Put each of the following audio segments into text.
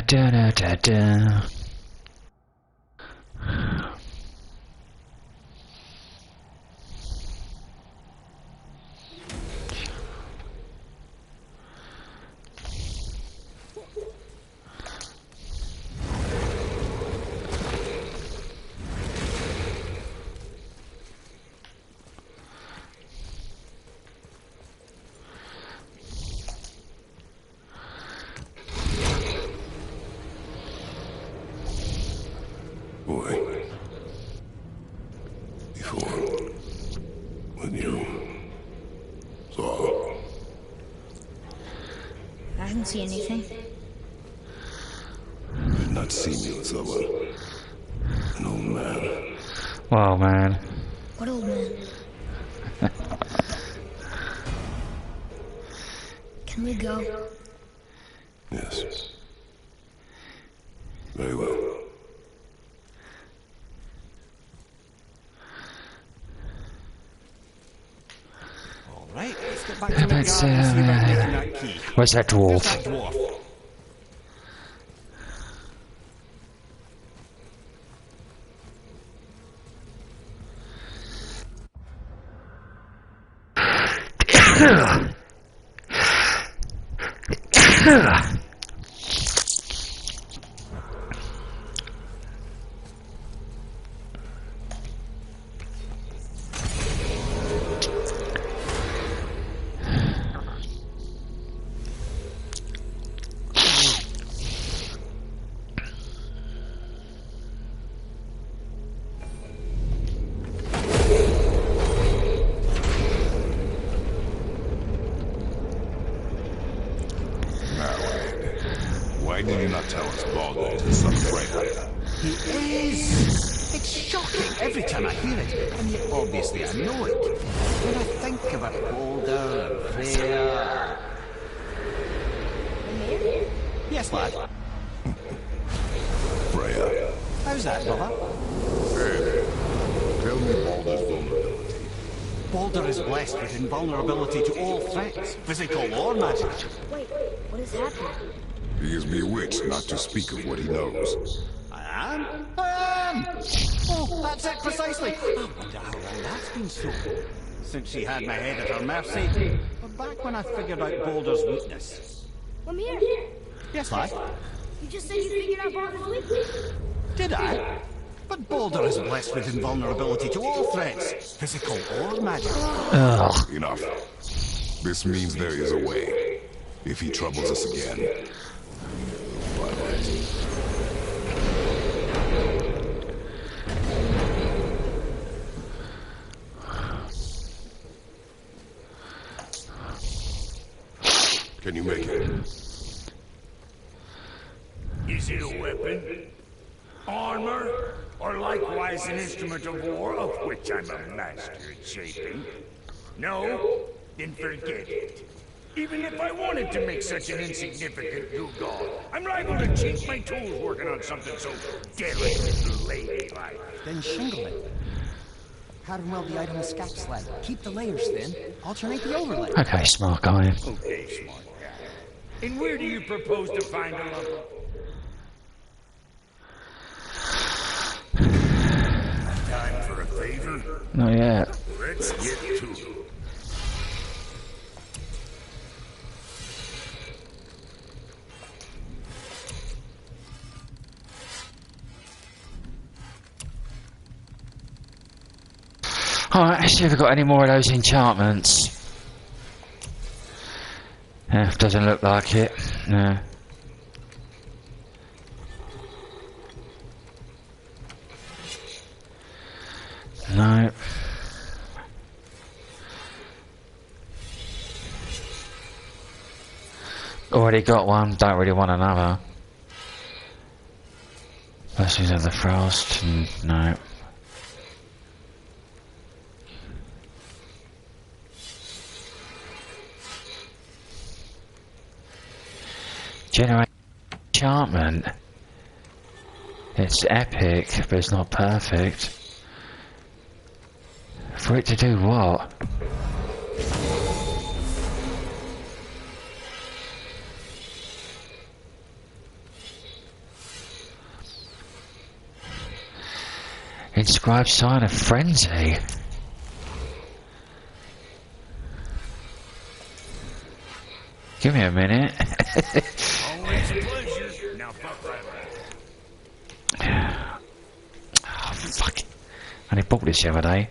da da da da. See anything? Did not see me with someone. An old man. Wow, man. What old man? Can we go? Yes. Very well. Right, let's get back to the garden and see about getting that key. Where's that dwarf? Where's that dwarf? Why did you not tell us Baldur is the son of Freya? He is! It's shocking every time I hear it, and yet obviously I know it. When I think about Baldur and Freya... Yes, lad? Freya. How's that, brother? Hey, tell me Baldur's vulnerability. Baldur is blessed with invulnerability to all threats, physical or magic. Wait, what has happened? He is bewitched not to speak of what he knows. I am? I am! Oh, that's it precisely. I wonder how long that's been so. Since she had my head at her mercy. But back when I figured out Baldur's weakness. I'm here. Yes, lad? You just said you figured out Baldur's weakness. Did I? But Baldur is blessed with invulnerability to all threats, physical or magic. Ugh. Enough. This means there is a way. If he troubles us again. Can you make it? Is it a weapon? Armor? Or likewise an instrument of war, of which I'm a master at shaping? No? Then forget it. Even if I wanted to make such an insignificant dugong, I'm liable to chink my tools working on something so delicate and ladylike. Then shingle it. Pattern weld the item with scap slag. Keep the layers thin. Alternate the overlay. Okay, smart guy. Okay, smart guy. And where do you propose to find a lump? Time for a favor? Not yet. Let's get to it. Alright, let's see if we've got any more of those enchantments. Doesn't look like it. No. No. Already got one, don't really want another. Blessings of the Frost, no. Generate enchantment. It's epic, but it's not perfect. For it to do what? Inscribed sign of frenzy. Give me a minute. Always a pleasure. Now fuck right. Oh, fuck it. I only bought this the other day.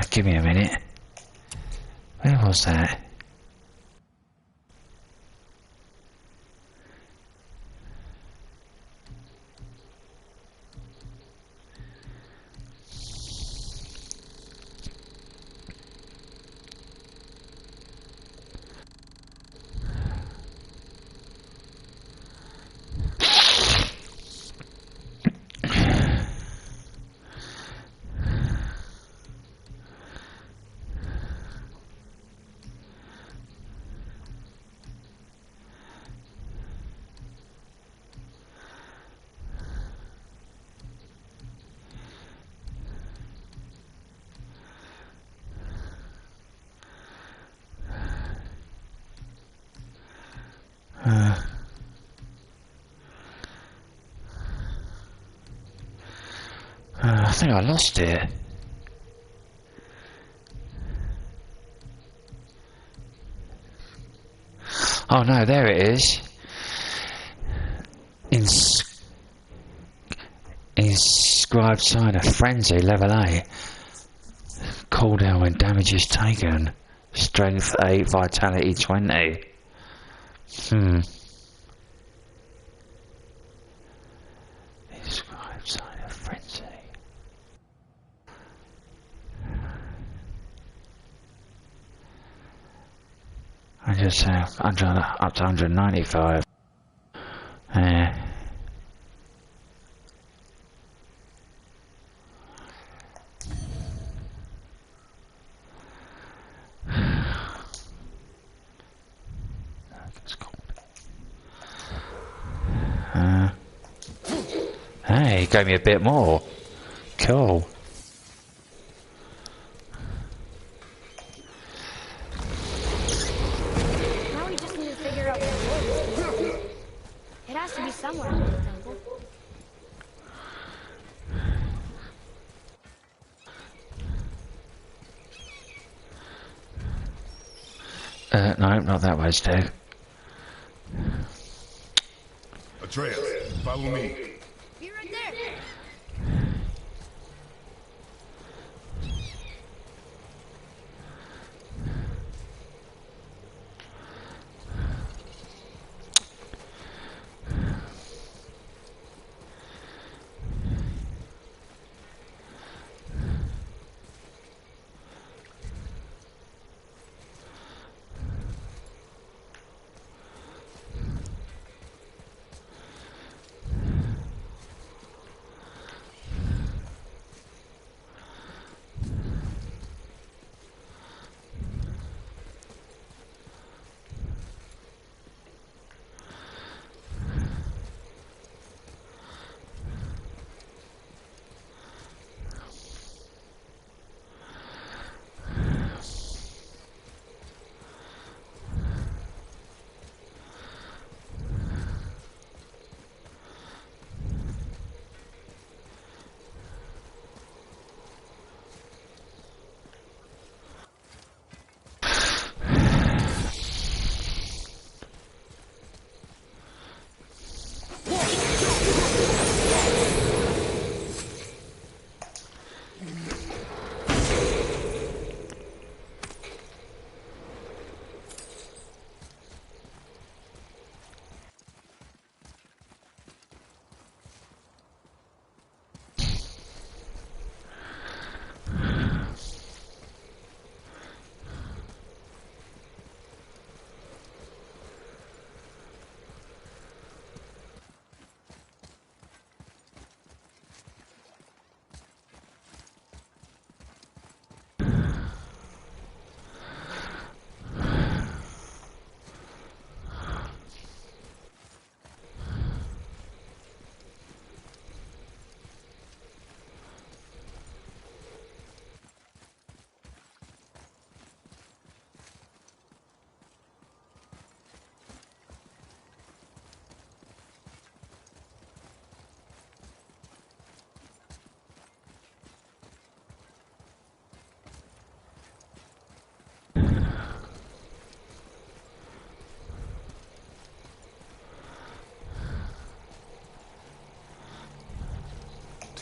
Give me a minute. Where was that? I think I lost it. Oh no, there it is. Inscribed sign of frenzy, level A. Cooldown when damage is taken. Strength 8, vitality 20. Inscribed sign of frenzy. I just say up to 195. Hey, he gave me a bit more. Cool. Now we just need to figure out where it is. It has to be somewhere in the temple. No, not that way, Steve. Atreus, follow me. Be right there.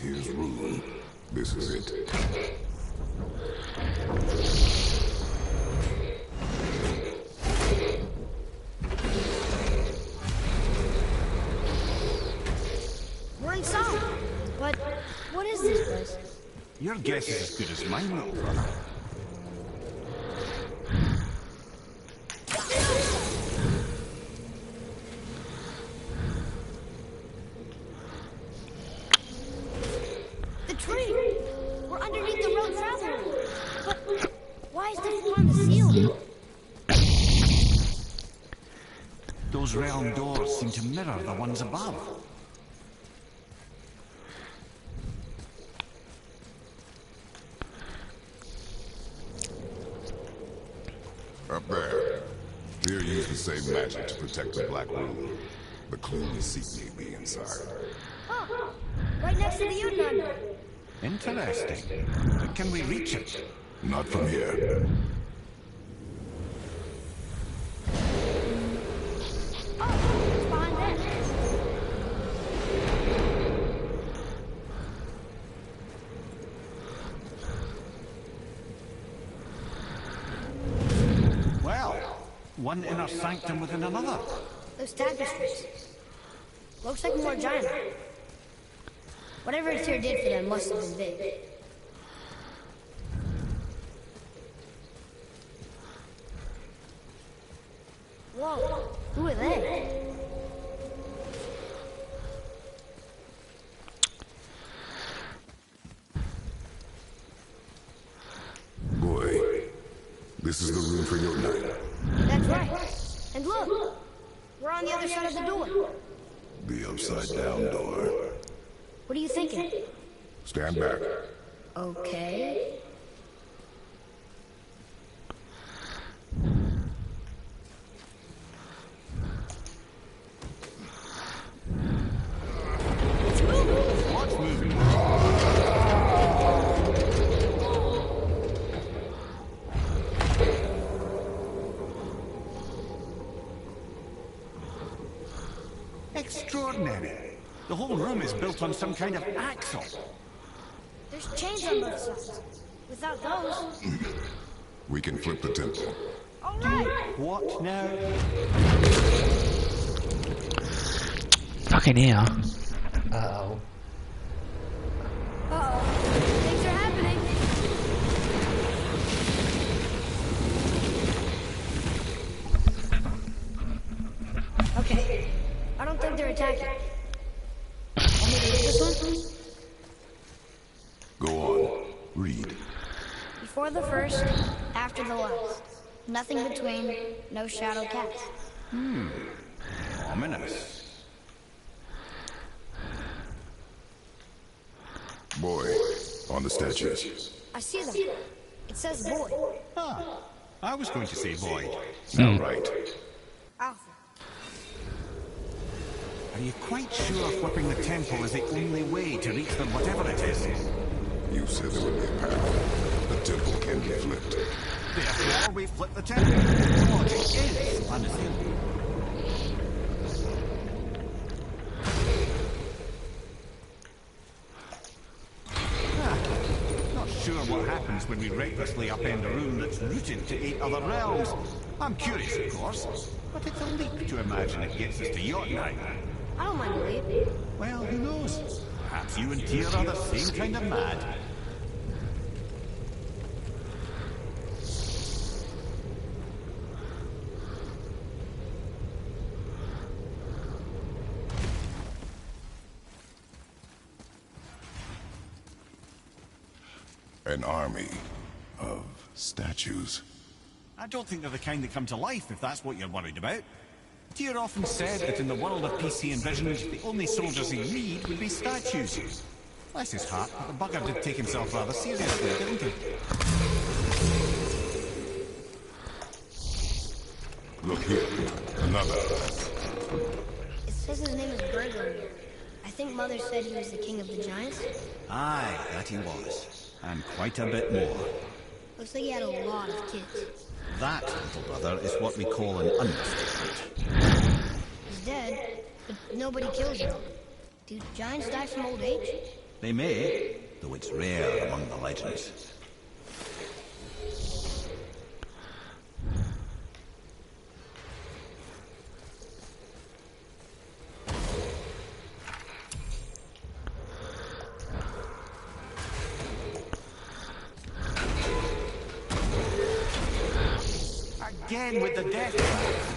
Here's room. This is it. We're inside. But what is this place? Your guess is as good as mine, little brother. The tree! We're underneath the road traveling. But why is there on the ceiling? Those realm doors seem to mirror the ones above. Up there. Fear used the same magic to protect the Black Room. The clean seat may be inside. Oh, right next to the Union. Interesting. But can we reach it? Not from here. Oh, it's behind there. Well, one inner sanctum within another. Those tapestries. Looks like more giant. Whatever Tyr did for them must have been big. Whoa, who are they? Boy, this is the room for your night. That's right. And look, we're on the other side of the door. The upside-down door. What are you thinking? Stand back. Okay. It's moving. What's moving? Extraordinary. The whole room is built on some kind of axle. There's chains on both sides. Without those... We can flip the temple. All right. What now? Fucking here. Uh-oh. Things are happening. Okay. I don't think they're attacking. Want me to read this one? Go on. Read. Before the first, after the last. Nothing between, no shadow cast. Ominous. Boy, on the statues. I see them. It says boy. Ah, I was going to say void. All right. Alpha. Are you quite sure flipping the temple is the only way to reach them, whatever it is? You said there would be a path. The temple can be flipped. Therefore, we flip the temple. The logic is unassailable. Not sure what happens when we recklessly upend a room that's rooted to 8 other realms. I'm curious, of course, but it's a leap to imagine it gets us to Jotunheim. I don't mind the leap. Well, who knows? Perhaps you and Tyr are the same kind of mad. An army of statues. I don't think they're the kind that come to life, if that's what you're worried about. Tyr often said that in the world of peace he envisioned, the only soldiers he'd need would be statues. Bless his heart, but the bugger did take himself rather seriously, didn't he? Look here. Another. It says his name is Burglar. I think Mother said he was the king of the giants. Aye, that he was. And quite a bit more. Looks like he had a lot of kids. That, little brother, is what we call an understatement. He's dead, but nobody kills him. Do giants die from old age? They may, though it's rare among the legends. Again with the death trap.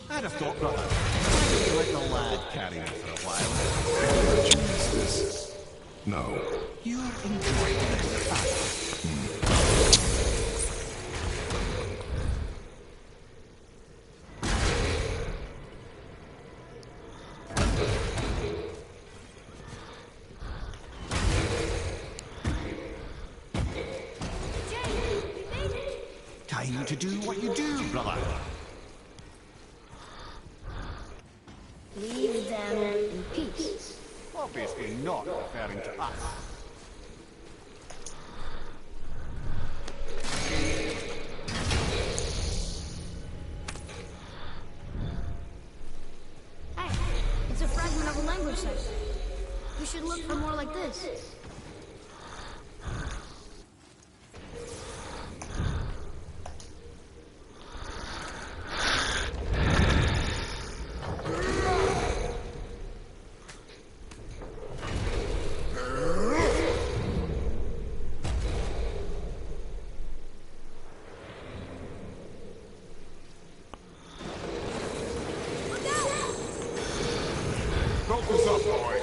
I'd have thought, brother, let the lad carry me for a while. What is this? No. You're enjoying this, time to do what you do, brother. Leave them in peace. Obviously not referring to us. Hey, it's a fragment of a language site. We should look for more like this. Focus up, boy.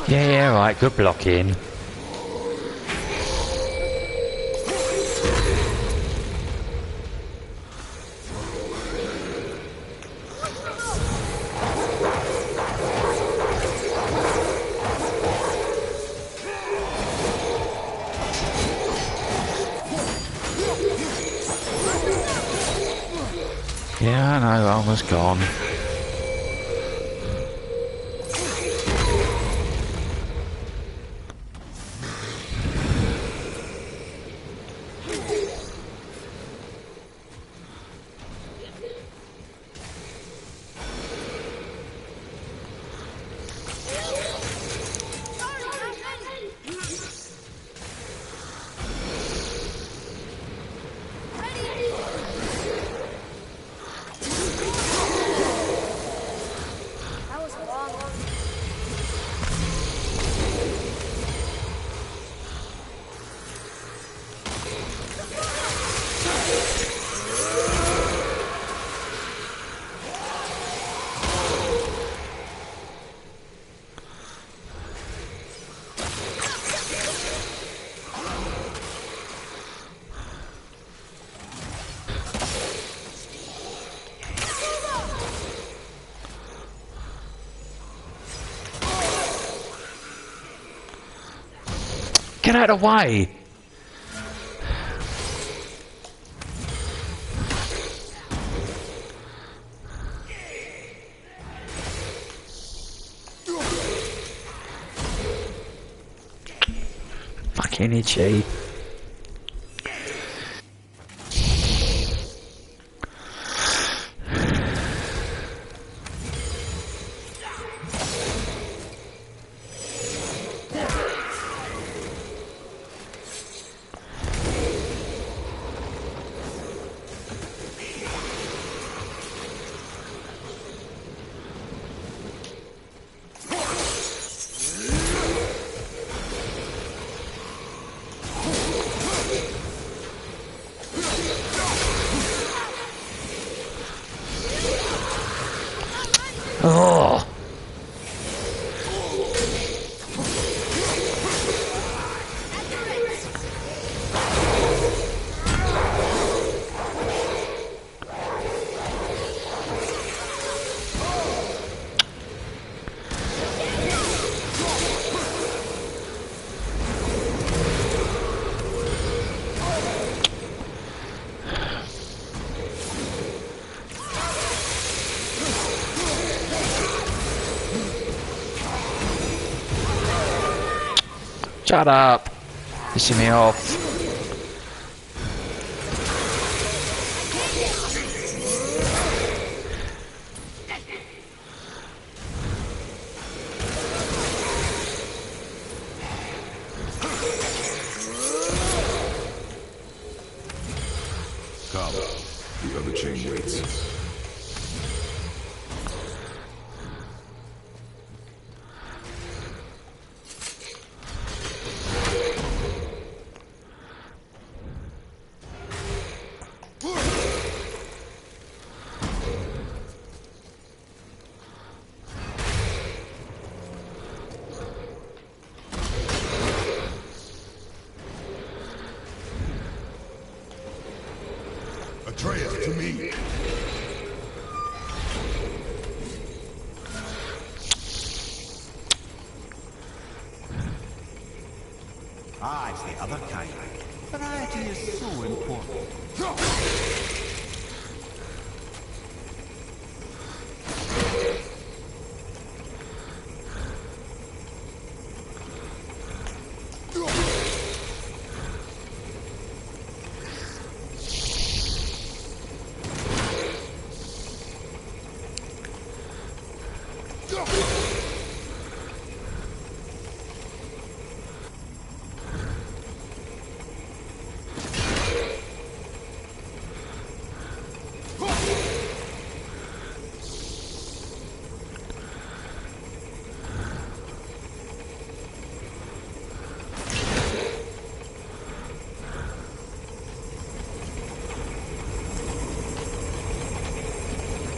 Yeah, right, good blocking. No, no, almost gone. That was long. Get out of the way! Fucking itchy. Oh! Shut up! Pissing me off. Come. The other chain waits. Atreus, to me. Ah, it's the other kind. Variety is so important.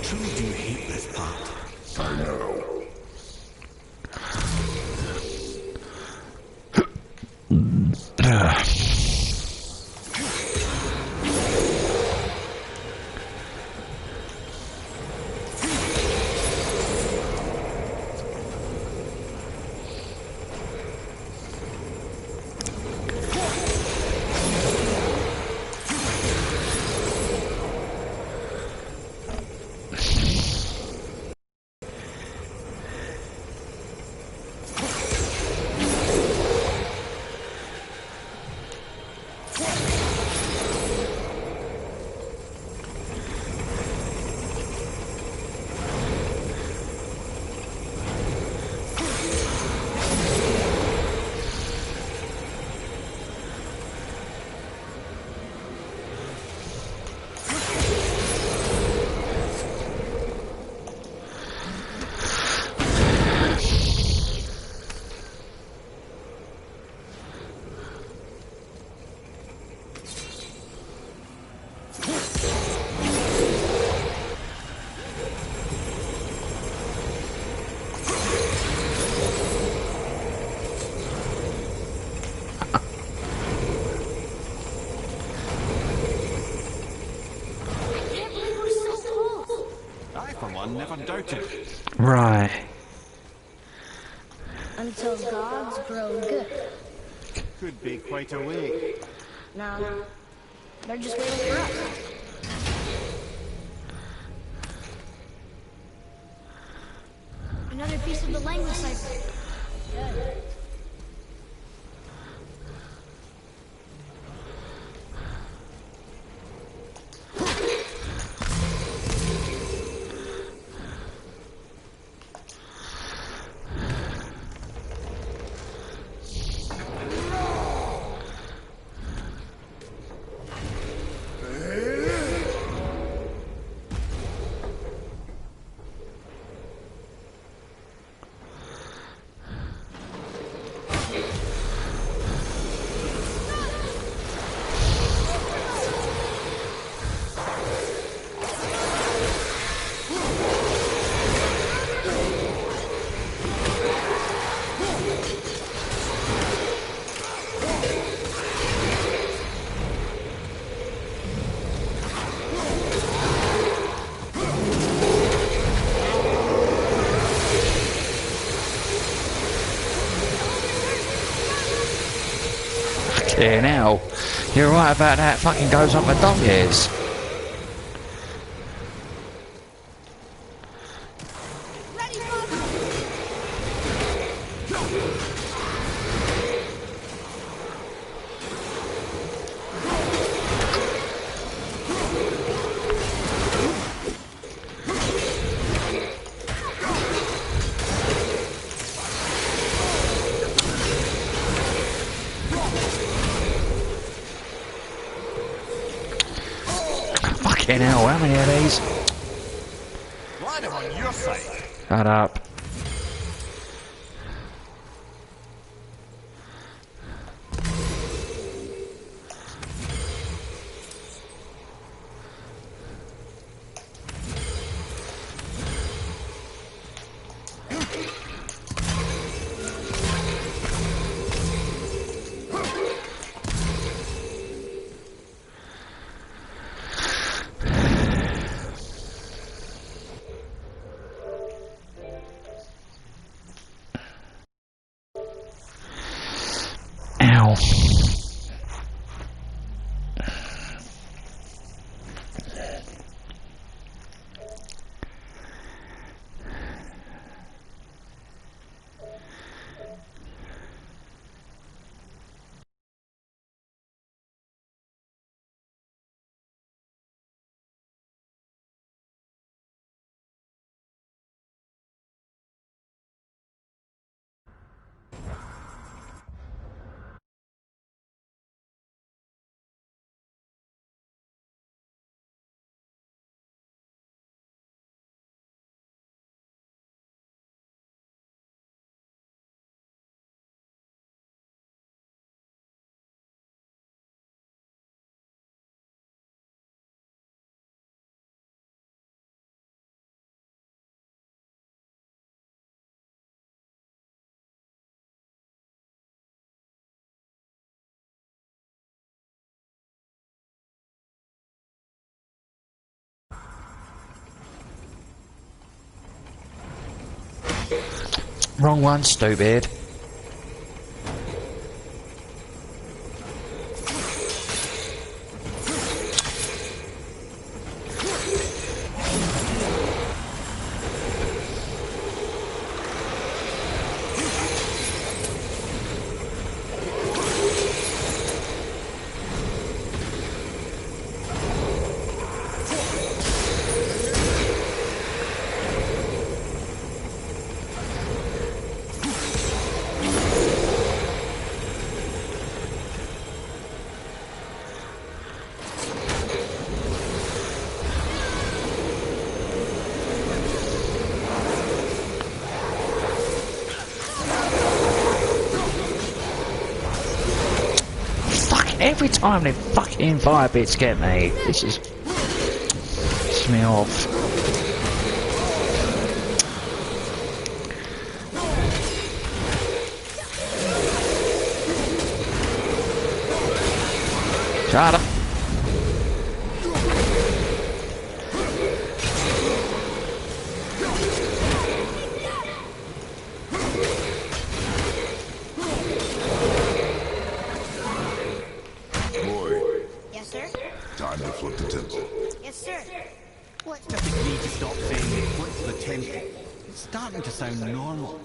Truly do hate this part. I know. never doubted. Right. Until gods grow good. Could be quite a way. No, they're just waiting for us. Another piece of the language cipher. Good. Fucking hell. You're right about that. Fucking goes on for donkeys. Ready, Father! Fucking hell, how many of these? Glad I'm on your side. Shut up. Ow. Wrong one, stupid. Every time they fucking fire bits get me, this is pisses me off. Shut up. foot the temple. Yes, sir. What? Just agree to stop saying foot to the temple. It's starting to sound normal.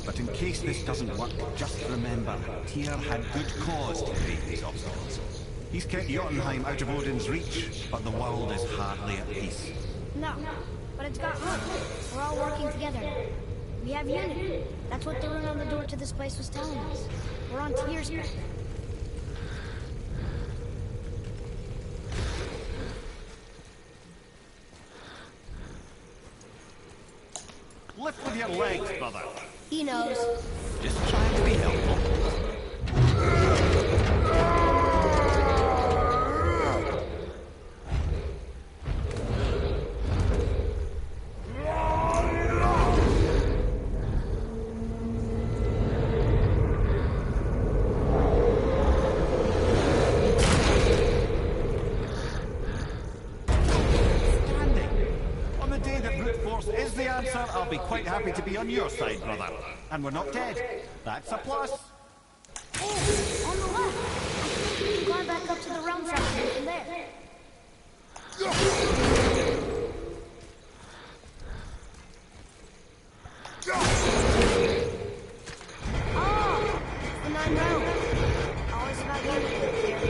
But in case this doesn't work, just remember, Tyr had good cause to create these obstacles. He's kept Jotunheim out of Odin's reach, but the world is hardly at peace. No, but it's got hope. We're all working together now. We have unity. That's what the rune on the door to this place was telling us. We're on Tyr's path. Lift with your legs, brother. He knows. Just trying to be helpful. On the day that brute force is the answer, I'll be quite happy to be on your side, brother. And we're not dead. That's a plus. Oh, on the left. I think we can climb back up to the realm track from there. Oh, the 9 realms. Always about unity here.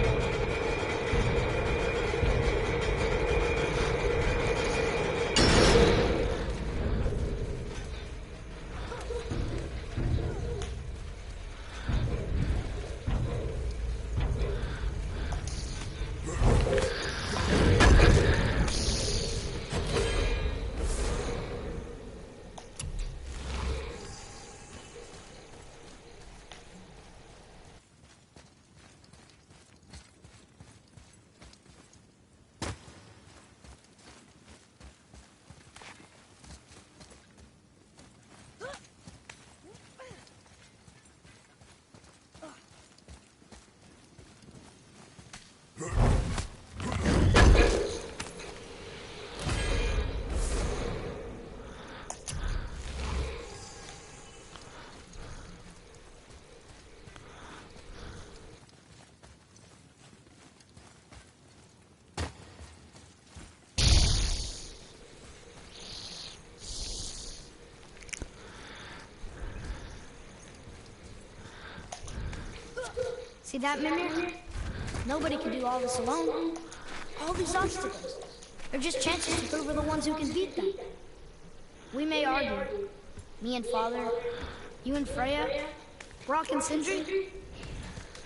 See that, Mimir? Nobody can do all this alone. All these obstacles, they're just chances to prove we're the ones who can beat them. We may argue. Me and Father, you and Freya, Brock and Sindri.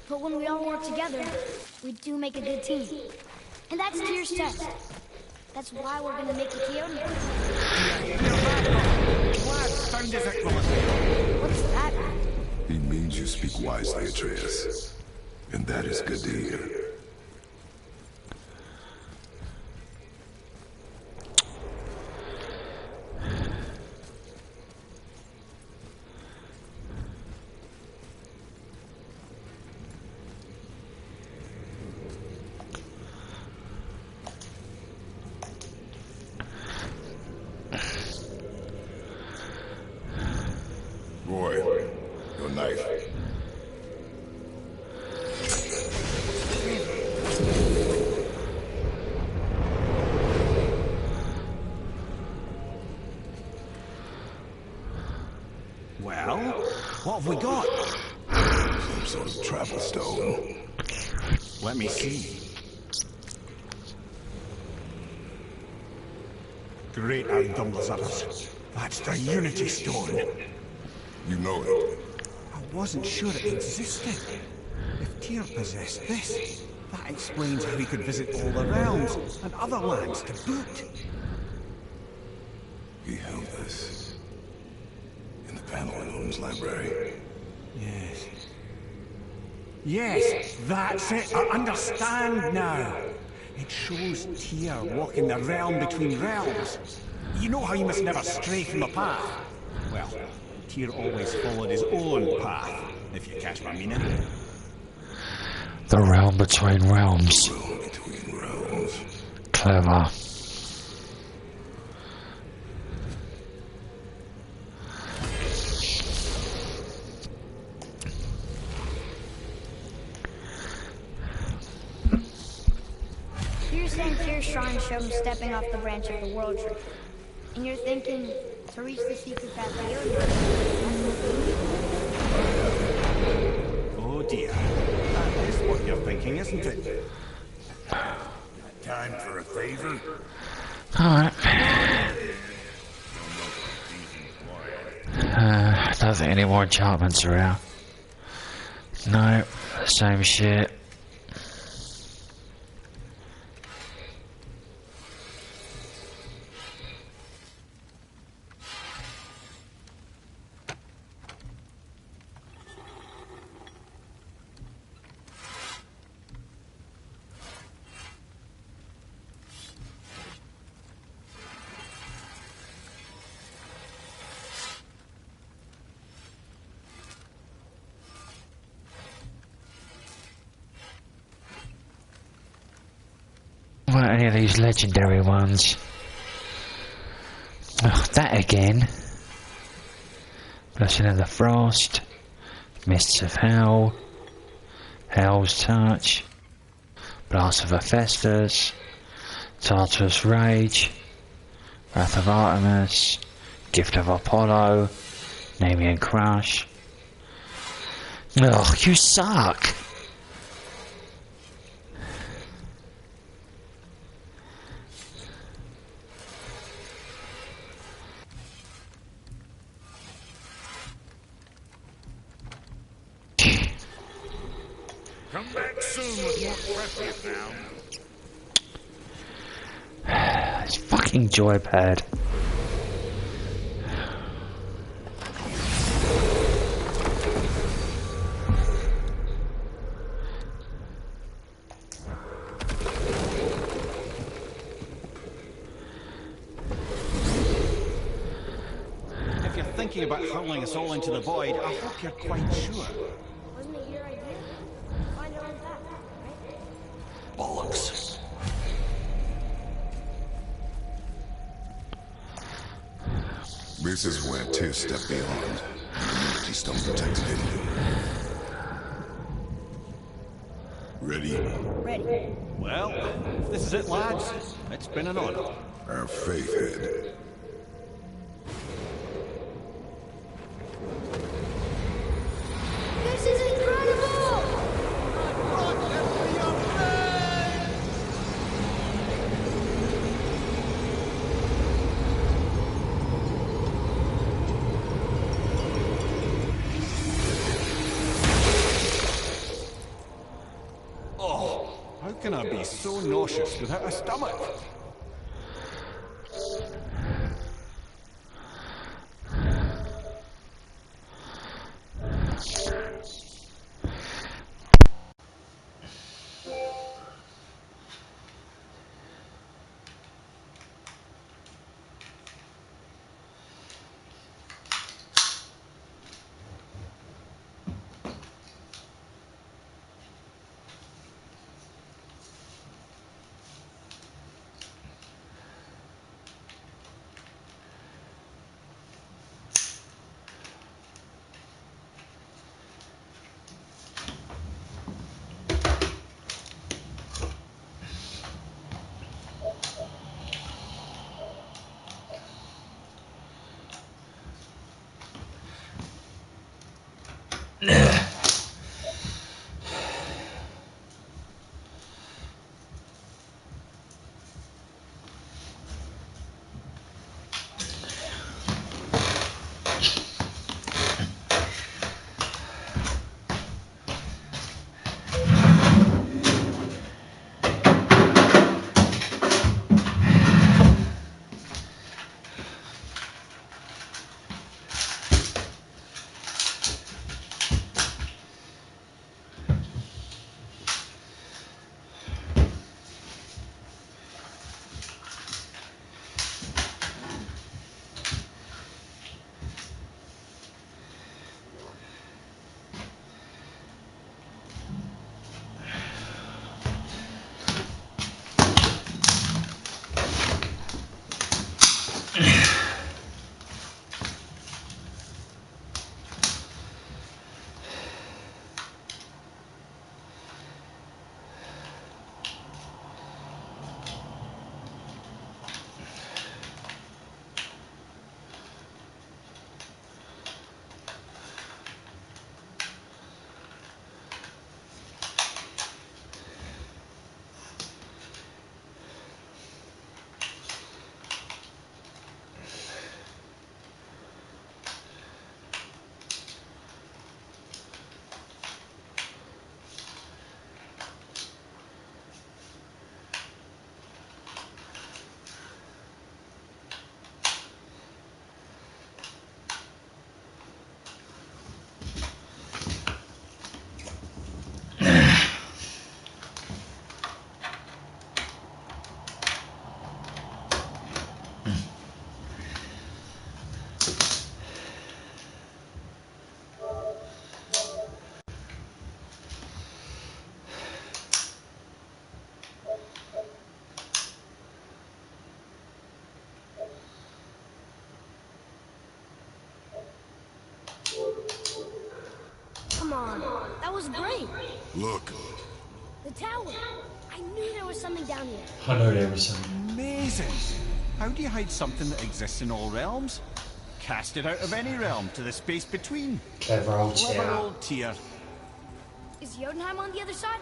But when we all work together, we do make a good team. And that's Tyr's test. That's why we're gonna make it Keonia. What's that? He means you speak wisely, Atreus. And that is good to hear. Roy, your knife. Well, what have we got? Some sort of travel stone. Let me see. Great Ardumlazaras. That's the Unity Stone. You know it. I wasn't sure it existed. If Tyr possessed this, that explains how he could visit all the realms and other lands to boot. He held this in the panel in Holmes' library. Yes. Yes, that's it. I understand now. It shows Tyr walking the realm between realms. You know how you must never stray from the path. Well, Tyr always followed his own path, if you catch my meaning. The realm between realms. Between realms. Clever. You're saying Tyr's shrine showed him stepping off the branch of the world tree. And you're thinking, to reach the secret path to Odin, Oh dear. That is what you're thinking, isn't it? Time for a favor? Alright. Don't think any more enchantments are out. No, same shit. What any of these legendary ones? Ugh, that again. Blessing of the Frost, Mists of Hell, Hell's Touch, Blast of Hephaestus, Tartarus Rage, Wrath of Artemis, Gift of Apollo, Nemean Crush. Ugh, you suck! Come back soon with more prep you found. It's fucking joypad. If you're thinking about hurling us all into the void, I hope you're quite sure. wasn't it your idea? Find your own path, right? Bollocks. This is where Tyr stepped beyond. The Unity Stone protected him. Ready? Ready. Well, if this is it, lads, it's been an honor. Our faith head. This is incredible! Oh, how can I be so nauseous without a stomach? That was great. Look. The tower. I knew there was something down here. I know there was some. Amazing! How do you hide something that exists in all realms? Cast it out of any realm to the space between. Clever old Clever chair. old tier. Is Jotunheim on the other side?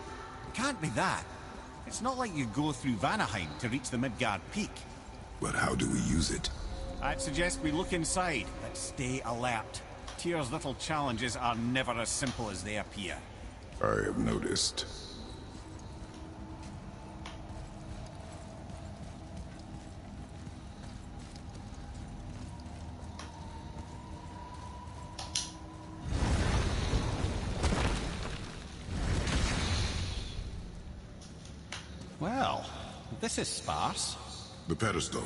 Can't be that. It's not like you go through Vanaheim to reach the Midgard Peak. But how do we use it? I'd suggest we look inside, but stay alert. Tyr's little challenges are never as simple as they appear. I have noticed. Well, this is sparse. The pedestal.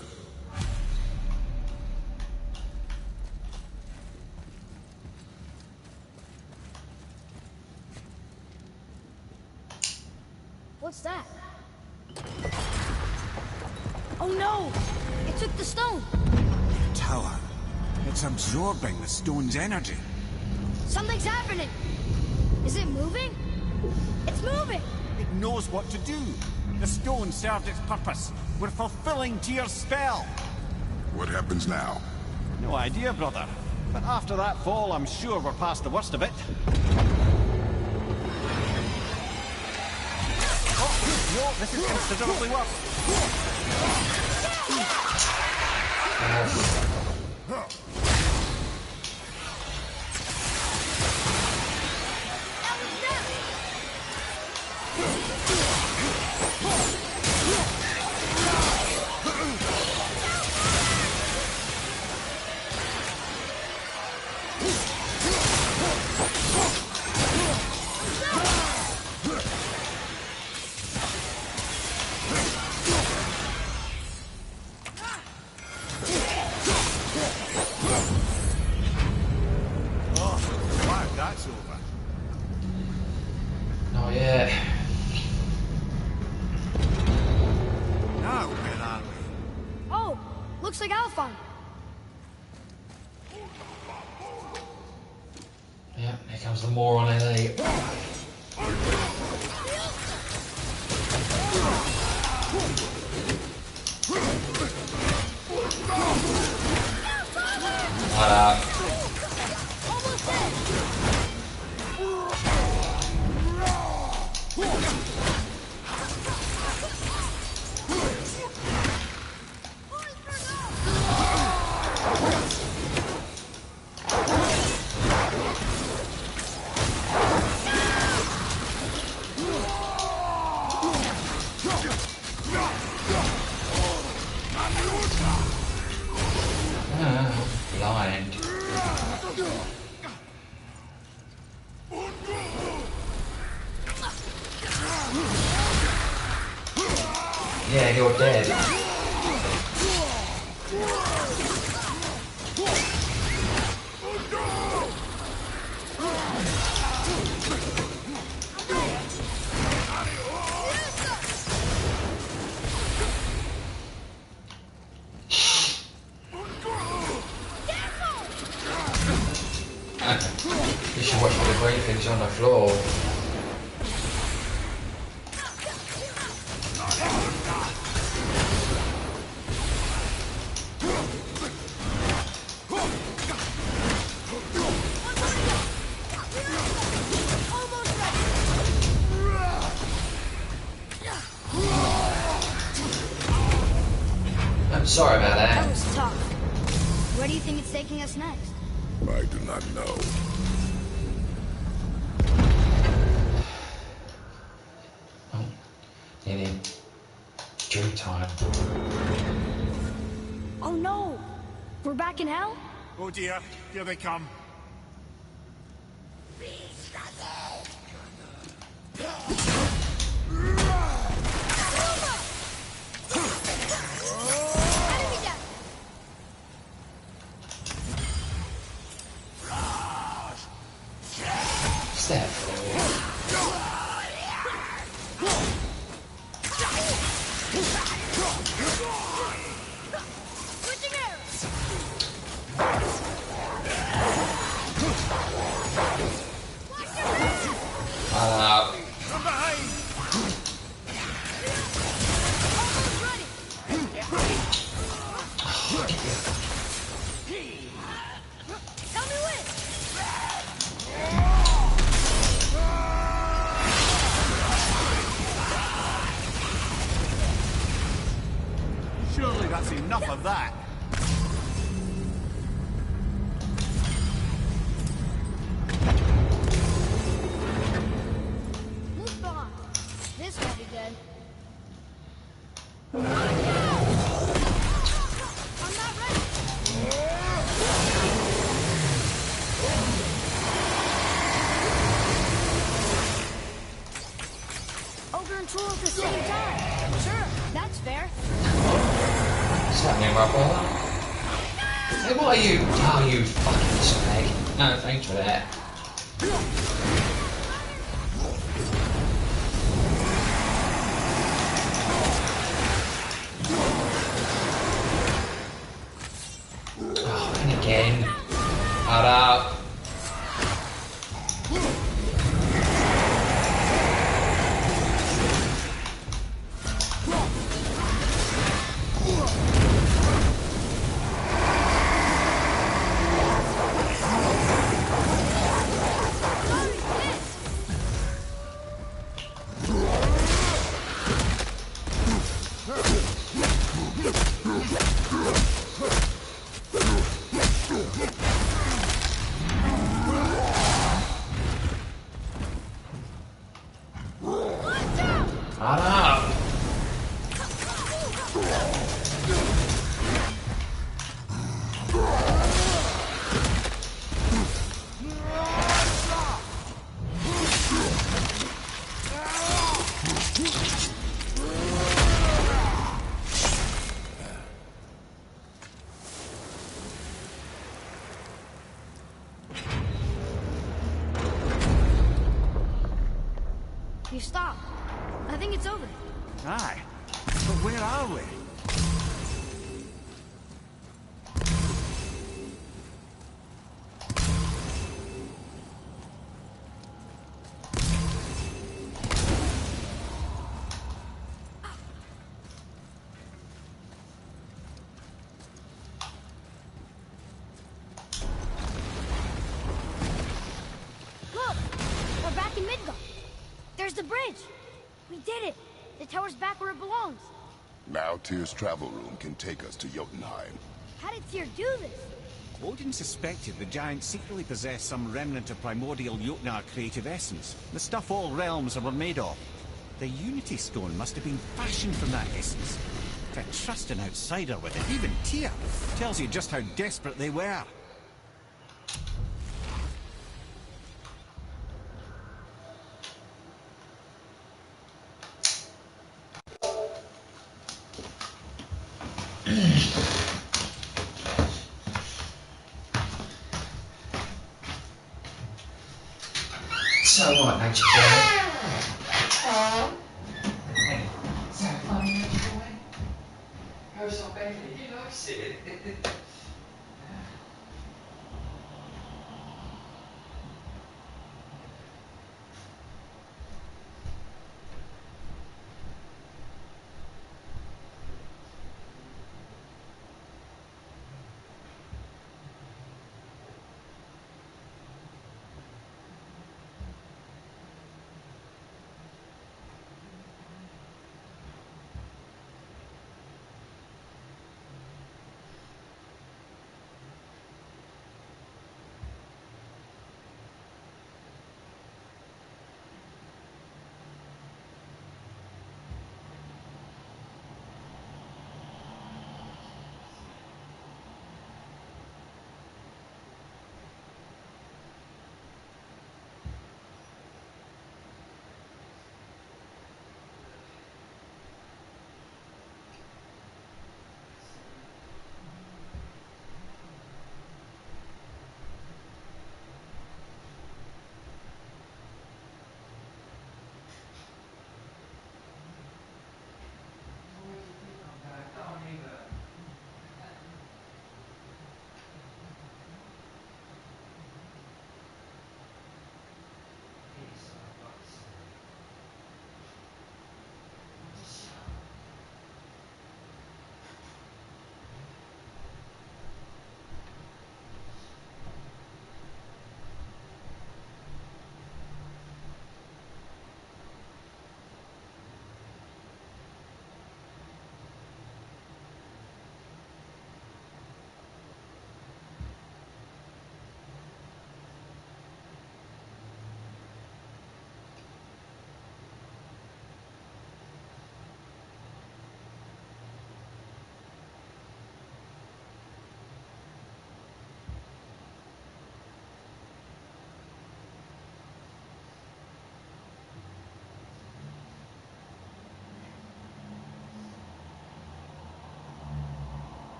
What's that? Oh no! It took the stone! Tower. It's absorbing the stone's energy. Something's happening! Is it moving? It's moving! It knows what to do. The stone served its purpose. We're fulfilling Tyr's spell. What happens now? No idea, brother. But after that fall, I'm sure we're past the worst of it. Oh, no, this is considerably worse. That's over. Not yet. Now, where are we? Oh, looks like Alphon. Yep, here comes the moron LA. Almost dead! Blind. Yeah, you're dead. You should watch all the great things on the floor. I'm sorry about That that. was tough. Where do you think it's taking us next? I do not know. Oh, nearly dream time. Oh no! We're back in hell? Oh dear, here they come. Enemy down! Step forward. Switching arrows! That's enough of that. Move on. This will be good. I'm not ready. Ogre and Tool at the same time. Sure, that's fair. What's happening, Rupert? Hey, what are you? Oh, you fucking slag. No, thanks for that. Oh, and again. Hold up. Hold up. You stop. I think it's over. Aye. But where are we? Look! We're back in Midgard. There's the bridge. We did it. The tower's back where it belongs. Now Tyr's travel room can take us to Jotunheim. How did Tyr do this? Odin suspected the giants secretly possessed some remnant of primordial Jotnar creative essence, the stuff all realms were made of. The Unity Stone must have been fashioned from that essence. To trust an outsider with it, even Tyr, tells you just how desperate they were. So what, nature boy? So funny, nature boy. Goes on baby, he likes it.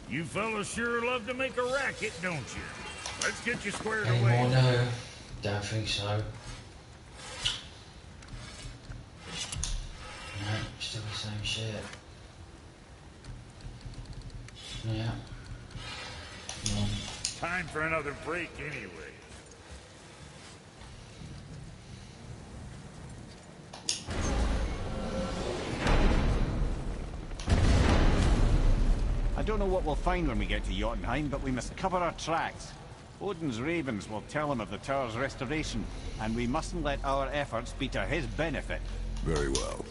You fellas sure love to make a racket, don't you? Let's get you squared Any away. more? No, don't think so. No, still the same shit. Yeah. Come on. Time for another break anyway. I don't know what we'll find when we get to Jotunheim, but we must cover our tracks. Odin's ravens will tell him of the tower's restoration, and we mustn't let our efforts be to his benefit. Very well.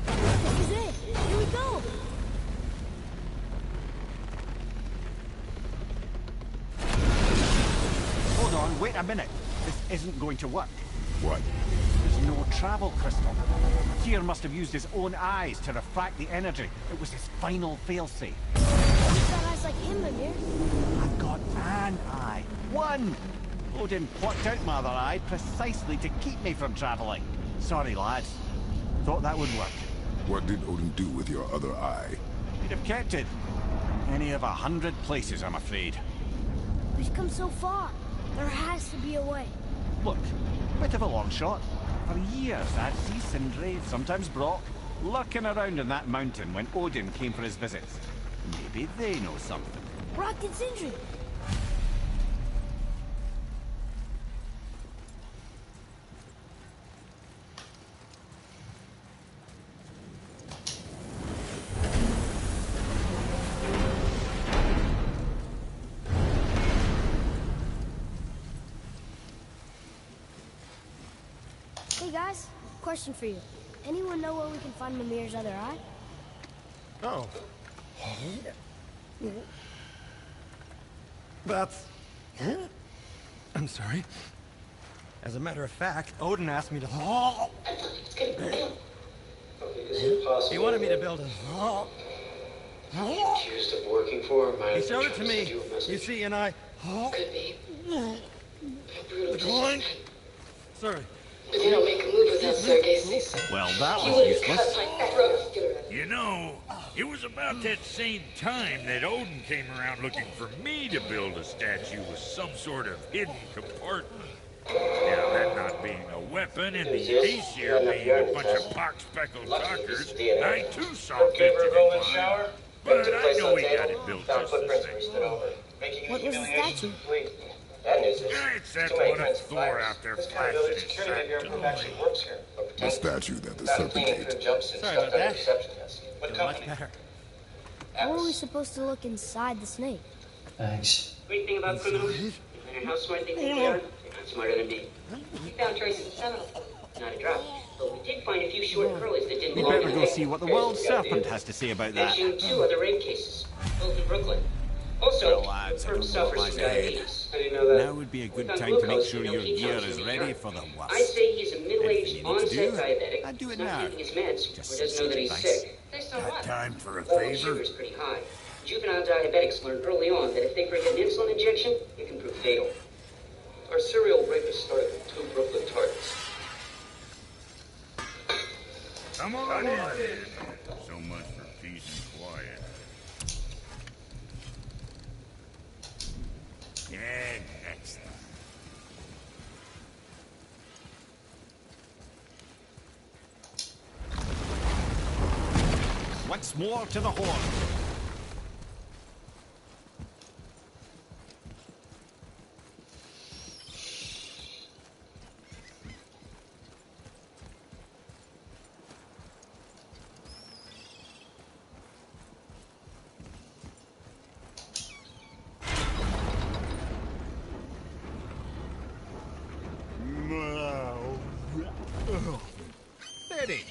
This is it. Here we go. Hold on, wait a minute. This isn't going to work. What? There's no travel crystal. Tyr must have used his own eyes to refract the energy. It was his final failsafe. You've got eyes like him, Mimir. I've got an eye. One! Odin plucked out my other eye precisely to keep me from traveling. Sorry, lads. Thought that would work. What did Odin do with your other eye? He'd have kept it. Any of 100 places, I'm afraid. We've come so far. There has to be a way. Look, bit of a long shot. For years, I'd see Sindri, sometimes Brock, lurking around in that mountain when Odin came for his visits. Maybe they know something. Brock and Sindri. Hey guys, question for you. Anyone know where we can find Mimir's other eye? Oh. That's... I'm sorry. As a matter of fact, Odin asked me to... He wanted me to build a... Accused of working for him. He showed it to me. You see, and I... Could be. Going? Sorry. But they don't make a move without Sergei's say-so. Well, that He was would have cut useless. my throat. You know, it was about that same time that Odin came around looking for me to build a statue with some sort of hidden compartment. Now, that not being a weapon and the Aesir being a bunch of pock-speckled talkers, I too saw fit to decline. But I know he got it built just the same. What was the statue? It's that one of Thor out there flashing his sack to The statue that the serpent ate. Sorry about that. Feel much better. How are we supposed to look inside the snake? Thanks. Great thing about criminals, no matter how smart they think they are, they're not smarter than me. We found traces of seminal, not a drop. But we did find a few short curlies that didn't We belong better in go the see what the world serpent has to say about that. Mentioned 2 other rape cases, both in Brooklyn. Also, Well, lads, I Rupert don't know suffers what from lies ahead. diabetes. I didn't know that. Now would be a good time to make sure your gear is ready for the worst. I say he's a middle-aged If you need to do onset diabetic. I'd do it not now. taking his meds, Just or doesn't know that he's advice. sick. Based on Got what? time for a Blood favor? sugar's pretty high. Juvenile diabetics learn early on that if they forget an insulin injection, it can prove fatal. Our serial rapist started with 2 Brooklyn targets. Come on in. So much for peace and quiet. once more to the horn. Steady.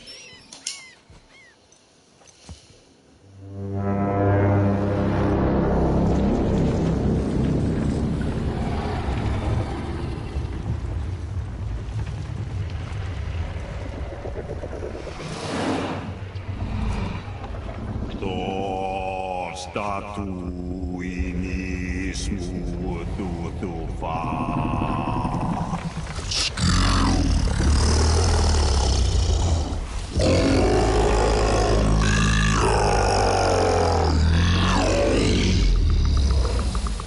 Statu inis mutu fa.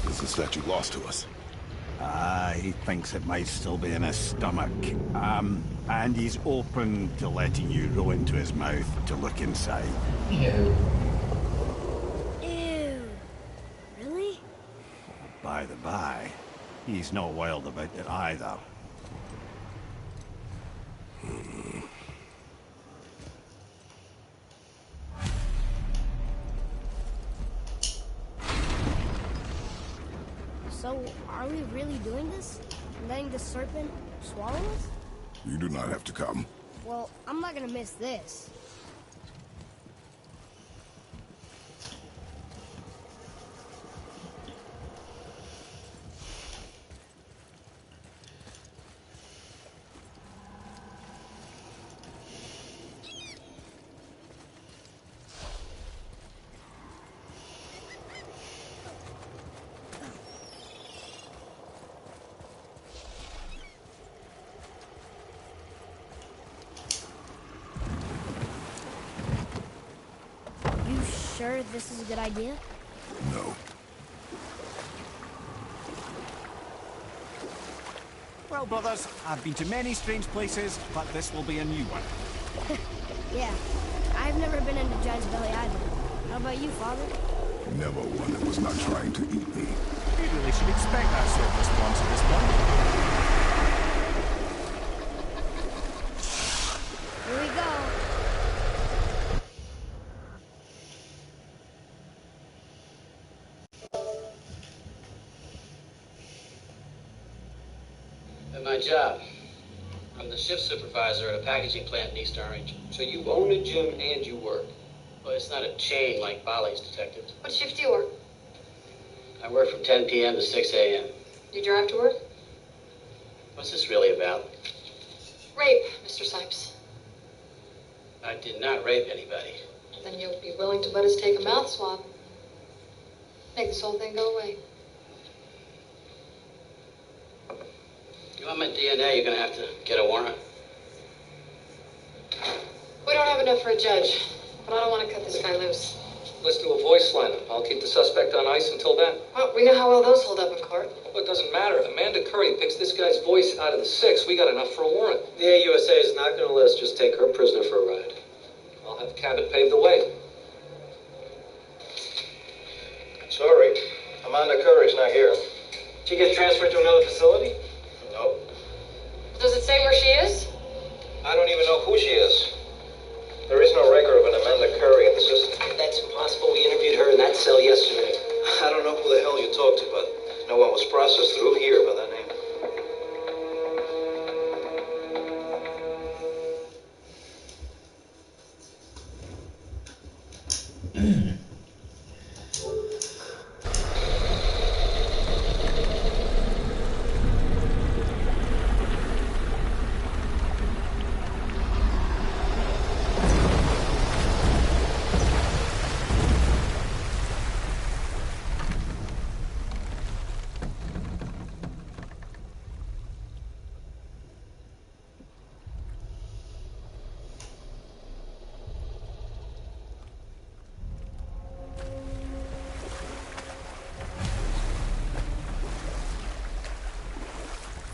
Is the statue lost to us? He thinks it might still be in his stomach. And he's open to letting you roll into his mouth to look inside. Ew. Really? By the by, he's not wild about it either. So, are we really doing this? Letting the serpent swallow us? You do not have to come. Well, I'm not gonna miss this. Sure this is a good idea? No. Well, brothers, I've been to many strange places, but this will be a new one. Yeah, I've never been into Giant's Belly either. How about you, Father? Never one that was not trying to eat me. We really should expect that sort of response at this point. Here we go. My job. I'm the shift supervisor at a packaging plant in East Orange. So you own a gym and you work? Well, it's not a chain like Bali's detectives. What shift do you work? I work from 10 p.m. to 6 a.m. You drive to work? What's this really about? Rape, Mr. Sipes. I did not rape anybody. Then you'll be willing to let us take a mouth swab. Make this whole thing go away. You want my DNA, you're gonna have to get a warrant. We don't have enough for a judge, but I don't want to cut this guy loose. Let's do a voice lineup. I'll keep the suspect on ice until then. Well, we know how well those hold up in court. Well, it doesn't matter. If Amanda Curry picks this guy's voice out of the 6, we got enough for a warrant. The AUSA is not gonna let us just take her prisoner for a ride. I'll have Cabot pave the way. Sorry, Amanda Curry's not here. Did she get transferred to another facility? No. Does it say where she is? I don't even know who she is. There is no record of an Amanda Curry in the system. That's impossible. We interviewed her in that cell yesterday. I don't know who the hell you talked to, but no one was processed through here by that name.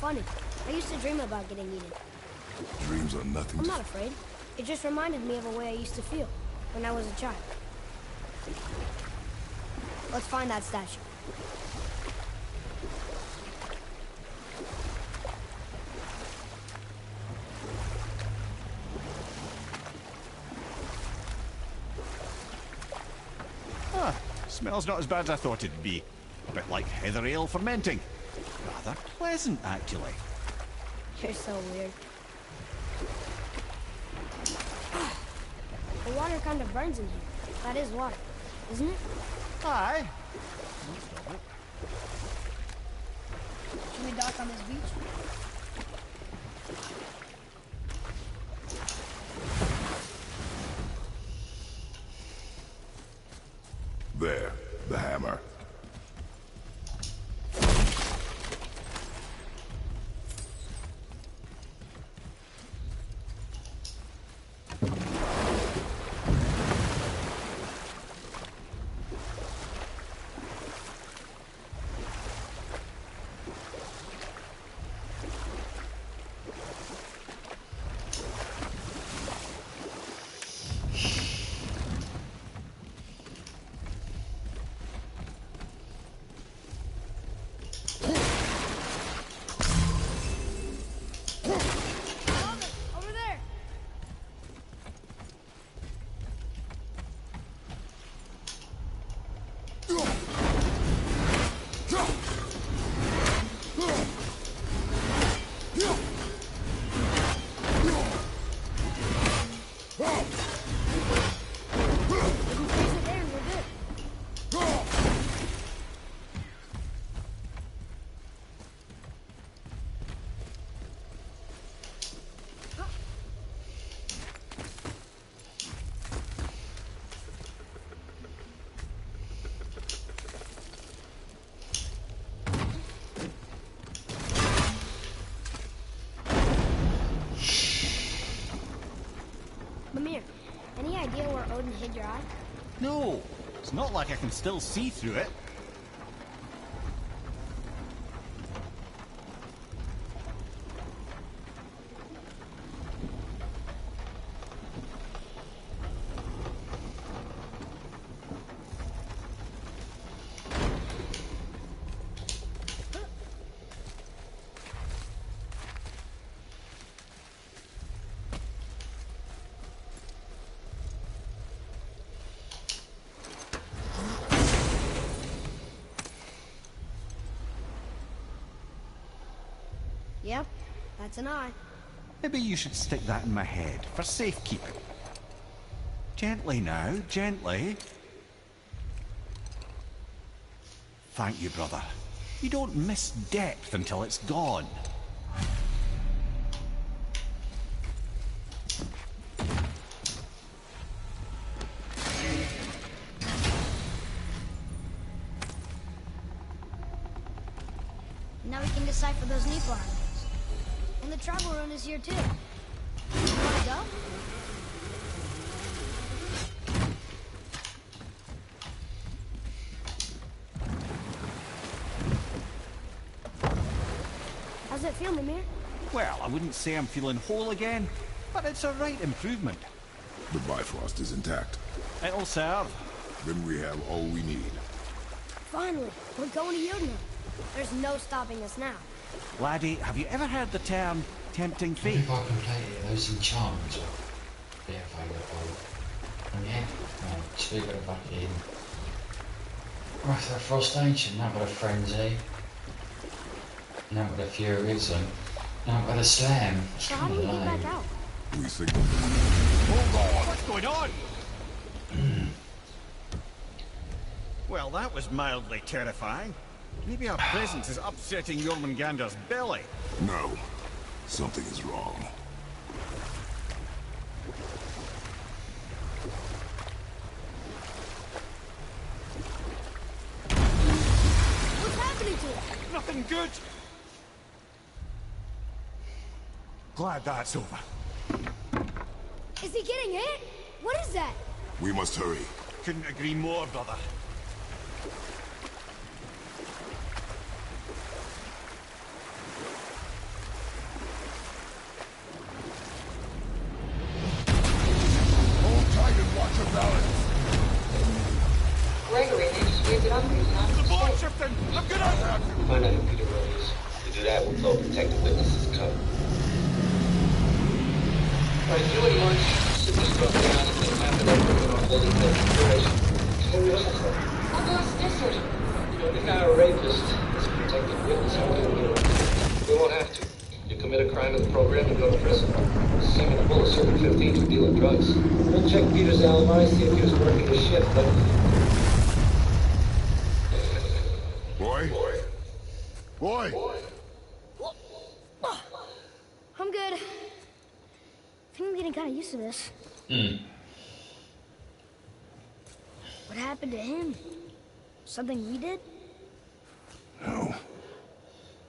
Funny. I used to dream about getting eaten. Dreams are nothing I'm to... not afraid. It just reminded me of a way I used to feel when I was a child. Let's find that statue. Ah, smells not as bad as I thought it'd be. A bit like heather ale fermenting. Rather pleasant, actually. You're so weird. The water kind of burns in here. That is water, isn't it? Aye. Should we dock on this beach? There, the hammer. Over there! We can freeze it there and we're good. Mimir, any idea where Odin hid your eye? No, it's not like I can still see through it. Yep, that's an eye. Maybe you should stick that in my head for safekeeping. Gently now, gently. Thank you, brother. You don't miss depth until it's gone. Now we can decipher those Niflheim names. And the travel rune is here too. You wanna go? How's it feel, Mimir? Well, I wouldn't say I'm feeling whole again, but it's a right improvement. The Bifrost is intact. It'll serve. Then we have all we need. Finally, we're going to Jotunheim. There's no stopping us now. Laddie, have you ever heard the term tempting fate? If I completed those enchantments will be available. And yeah, speak of the fucking Wrath of Frost Ancient, now got a Frenzy, now got a Furism, now got a Slam. It's So how do we get back out? We signal. Hold on! What's going on? Well, that was mildly terrifying. Maybe our presence is upsetting Jormungandr's belly. No. Something is wrong. What's happening to it? Nothing good. Glad that's over. Is he getting hit? What is that? We must hurry. Couldn't agree more, brother. Hold tight and watch your balance. The board shifting! I'm gonna... Find out who Peter really is. To do that, we'll blow protected witnesses cover. Alright, you and March should be struck down and then after that we're going to hold it for consideration. What was that for? I'll go this. You know, if you're a rapist, as a protected witness, how are we going to do it? We won't have to. You commit a crime in the program and go to prison. Seeming to pull a Circuit 15 for dealing drugs. We'll check Peter's alibi, see if he was working his shift, but... Boy! I'm good. I think I'm getting kind of used to this. What happened to him? Something we did? No.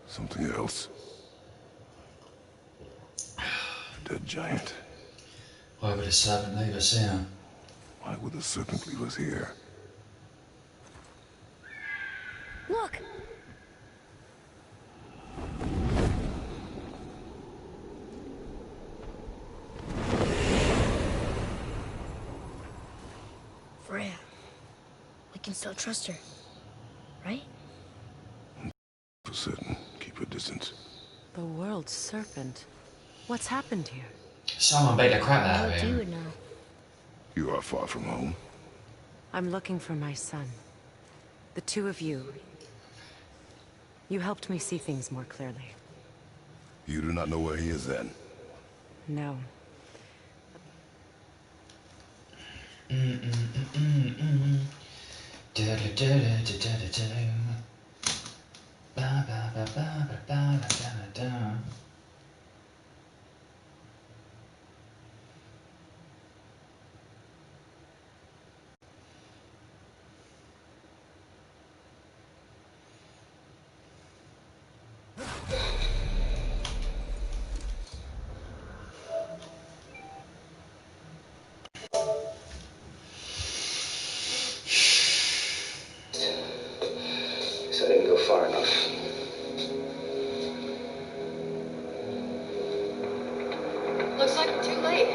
Something else. Dead giant. Why would a servant leave us here? Why would the serpent leave us here? Look! Freya. We can still trust her, right? For certain. Keep your distance. The world's serpent. What's happened here? Someone beat the crap out of What you him. would know. You are far from home. I'm looking for my son. The two of you. You helped me see things more clearly. You do not know where he is then? No. So I didn't go far enough. Looks like we're too late.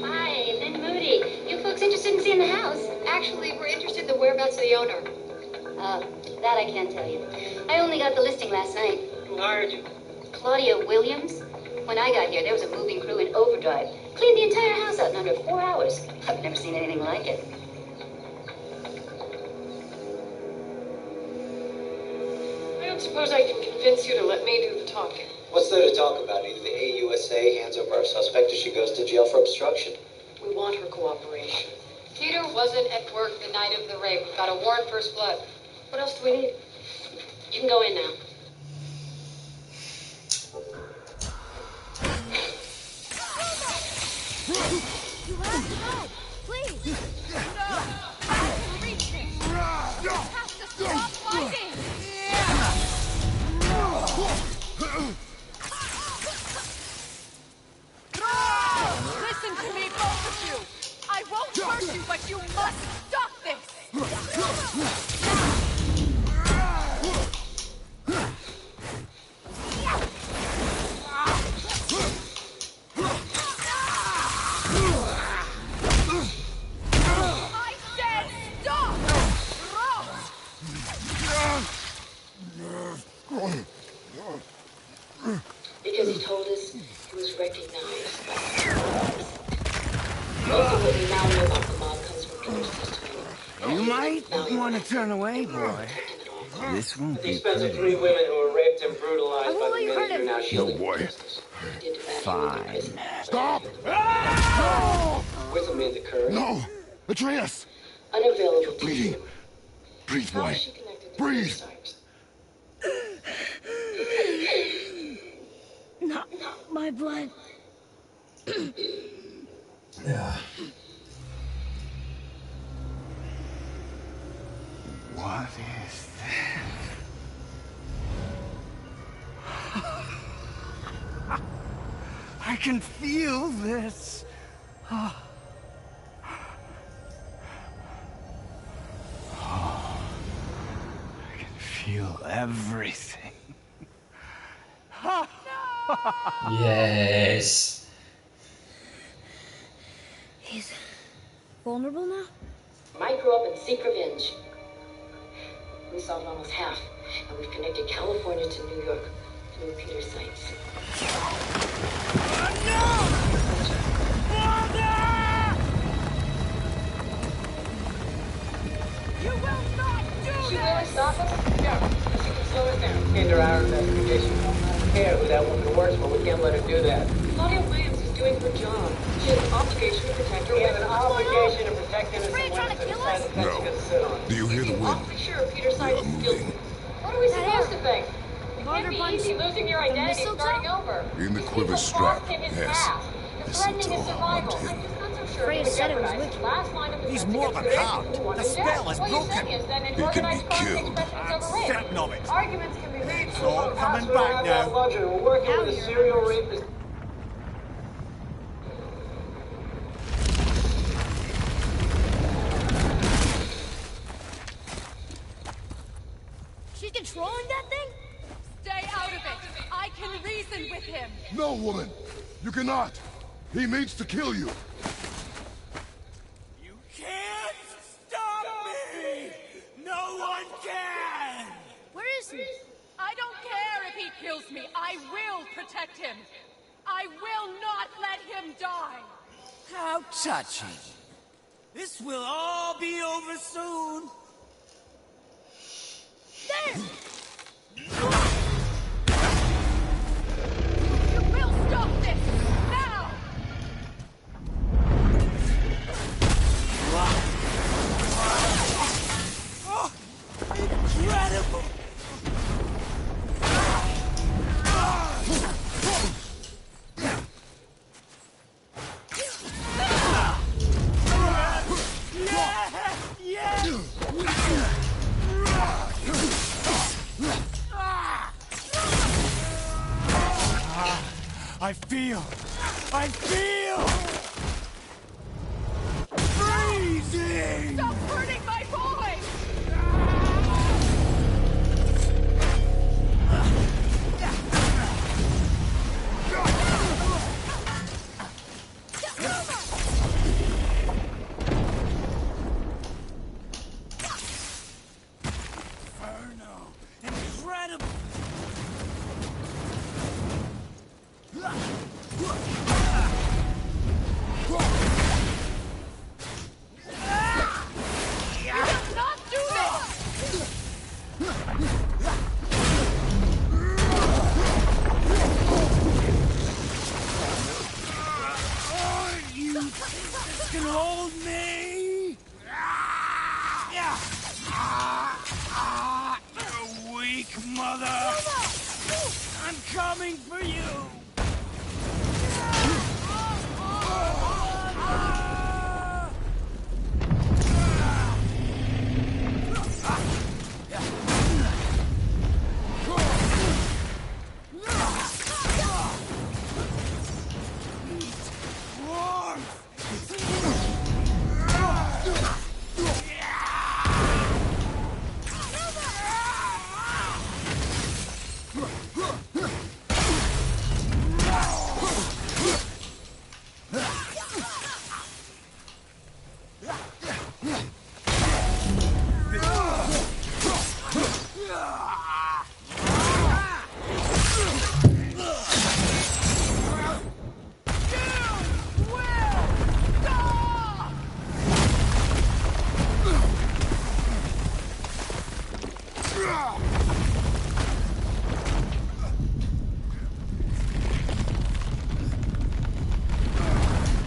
Hi, Ben Moody. You folks interested in seeing the house? Actually, we're interested in the whereabouts of the owner. That I can't tell you. I only got the listing last night. Who hired you? Claudia Williams. When I got here, there was a moving crew in overdrive. Cleaned the entire house out in under 4 hours. I've never seen anything like it. I don't suppose I can convince you to let me do the talking. What's there to talk about? Either the AUSA hands over our suspect or she goes to jail for obstruction. We want her cooperation. Peter wasn't at work the night of the rape. We've got a warrant first blood. What else do we need? You can go in now. You have to help! Please! No! I can reach him! You have to stop fighting! Listen to me, both of you! I won't hurt you, but you must stop this! I said stop! Because he told us he was recognized by the most of what we now know about the mob comes from Peter's testimony. You might want to turn away, boy. This won't The be expense of 3 pretty. women who were raped and brutalized I won't by let the you hurt men him. you're now shielding boy. from justice. Fine. Stop! With Amanda Curry. No! Atreus! Unavailable to Bleeding. you. Breathe, How boy. is she connected to Breathe. suicides? Not my blood. What is that? I can feel this. I can feel everything. Yes. He's vulnerable now? Might grow up and seek revenge. We solved almost half, and we've connected California to New York through Peter's sites. You will not do She really this! stop us? Yeah, she can slow us down. Hinder our investigation. I don't care who that woman works for, we can't let her do that. Claudia Williams is doing her job. She has an obligation to protect her women. An obligation to protect innocent women trying to kill us? No. Do you hear the wind? Awfully sure Peter's side is guilty. What are we supposed to think? It can't be easy losing your identity and starting over. In the quiver strap, yes. Threatening his survival. I'm just not so sure he would jeopardize his last line of He's defense more against than the harmed. people who want The him dead. spell is What you're broken. saying is that an He can organized be crime killed. expressions of rape. Certain of it. Arguments can be made. It's all coming back now. We're working with a serial rapist. She's controlling that thing? Stay out of it! I can reason with him! No, woman. You cannot. He means to kill you. You can't stop me! No one can! Where is he? I don't care if he kills me. I will protect him. I will not let him die. How touching. This will all be over soon. There! You will stop this! Now! Oh, incredible! I feel freezing! Stop hurting my boy! Inferno! Incredible! Can hold me! You weak mother! I'm coming for you!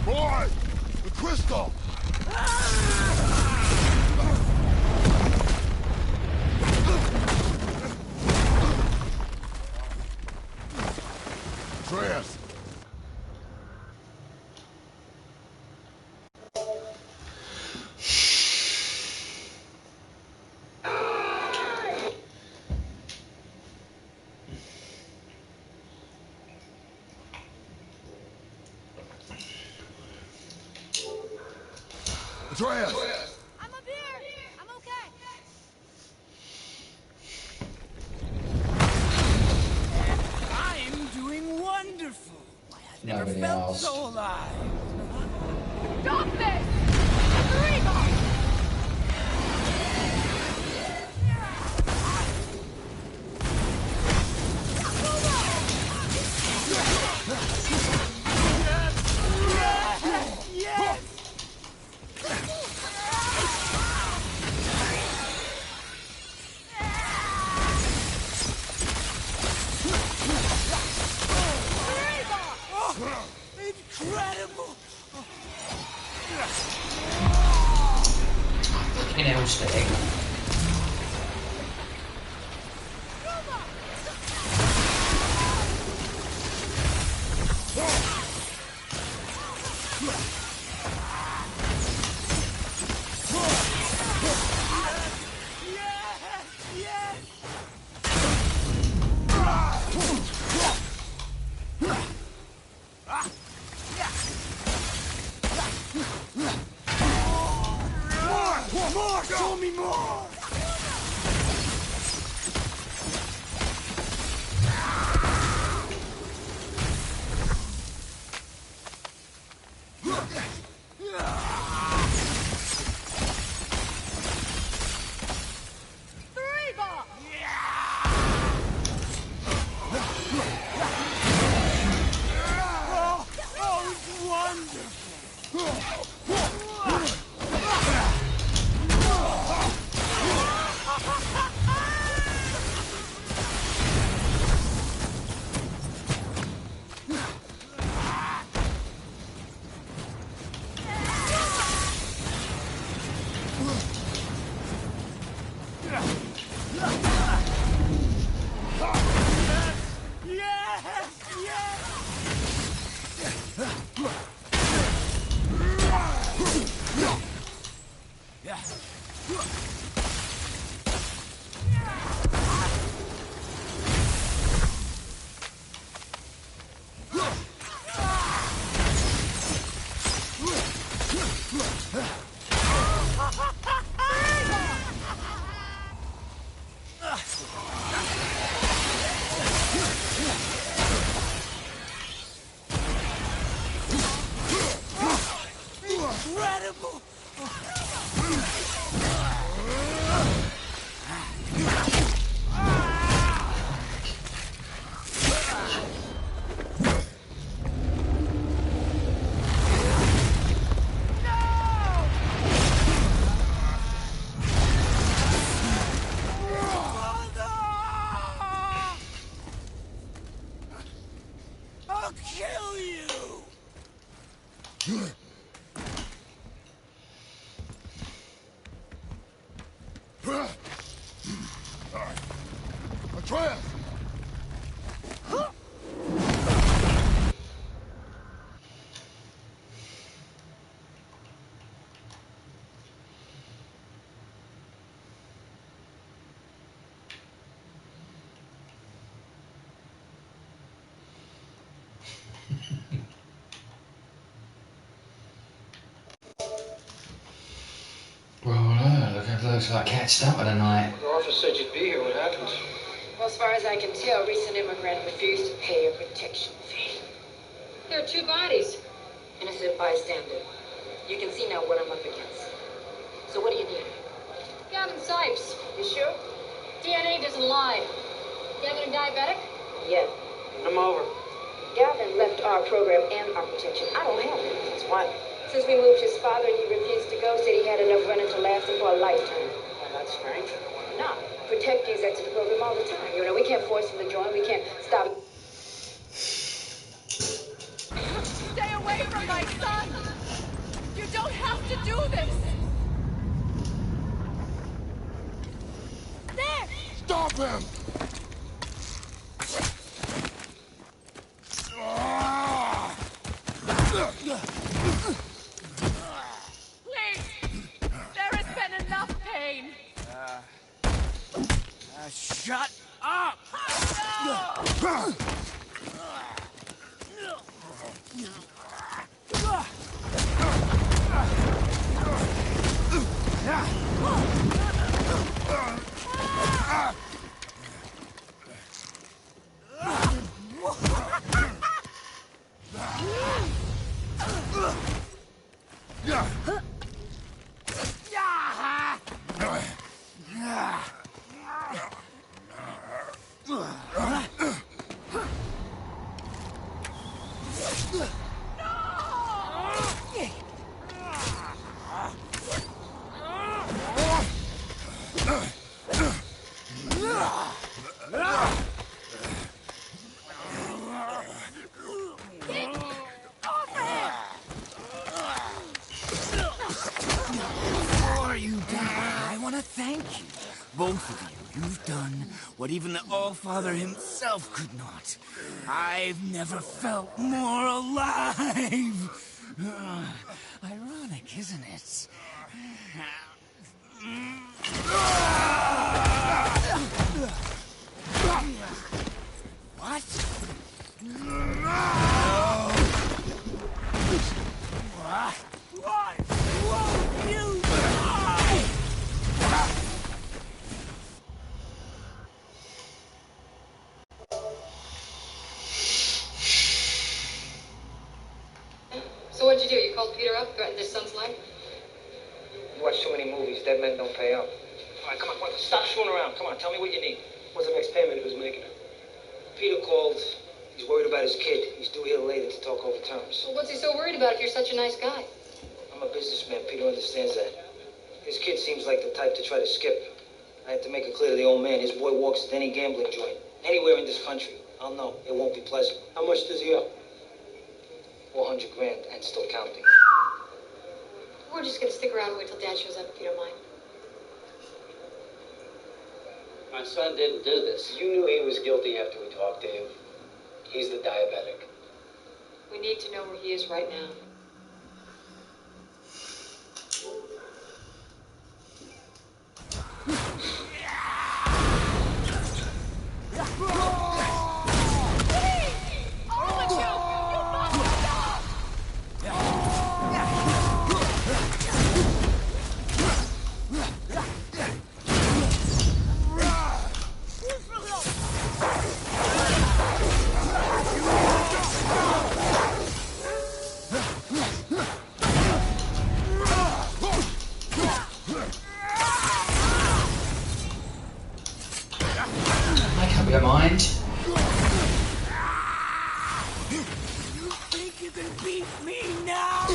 Boy! The crystal! Andreas! Andreas! I'm up here! I'm okay! I'm doing wonderful! I've never Nobody felt else. so alive! Stop this! Regal! fucking hell, Stag. More! Show me more! Incredible! I'll kill you! Atreus! Looks like Cat started tonight. The office said you'd be here. What happened? Well, as far as I can tell, recent immigrant refused to pay a protection fee. There are 2 bodies. Innocent bystander. You can see now what I'm up against. So what do you need? Gavin Sipes. You sure? DNA doesn't lie. Gavin a diabetic? Yeah. I'm over. Gavin left our program and our protection. I don't have it. That's why. Since we moved his father and he refused to go, said he had enough running to last him for a lifetime. Well, that's strange. No. Protectees exit the program all the time. You know, we can't force him to join. We can't stop. Stay away from my son! You don't have to do this! There! Stop him! Please! There has been enough pain! Shut up! are you, Dad? I want to thank you. Both of you. You've done what even the All-Father himself could not. I've never felt more alive. Ironic, isn't it? What? What? Won't you die? So what'd you do? You called Peter up, threatened his son's life? You watch too many movies. Dead men don't pay out. All right, come on. Stop screwing around. Come on, tell me what you need. What's the next payment he was making? Peter called. He's worried about his kid. He's due here later to talk over terms. Well, what's he so worried about if you're such a nice guy? I'm a businessman. Peter understands that. His kid seems like the type to try to skip. I have to make it clear to the old man. His boy walks at any gambling joint. Anywhere in this country. I'll know. It won't be pleasant. How much does he owe? 400 grand and still counting. We're just gonna stick around and wait till Dad shows up, if you don't mind. My son didn't do this. You knew he was guilty after we talked to him. He's the diabetic. We need to know where he is right now. Your mind? You think you can beat me now?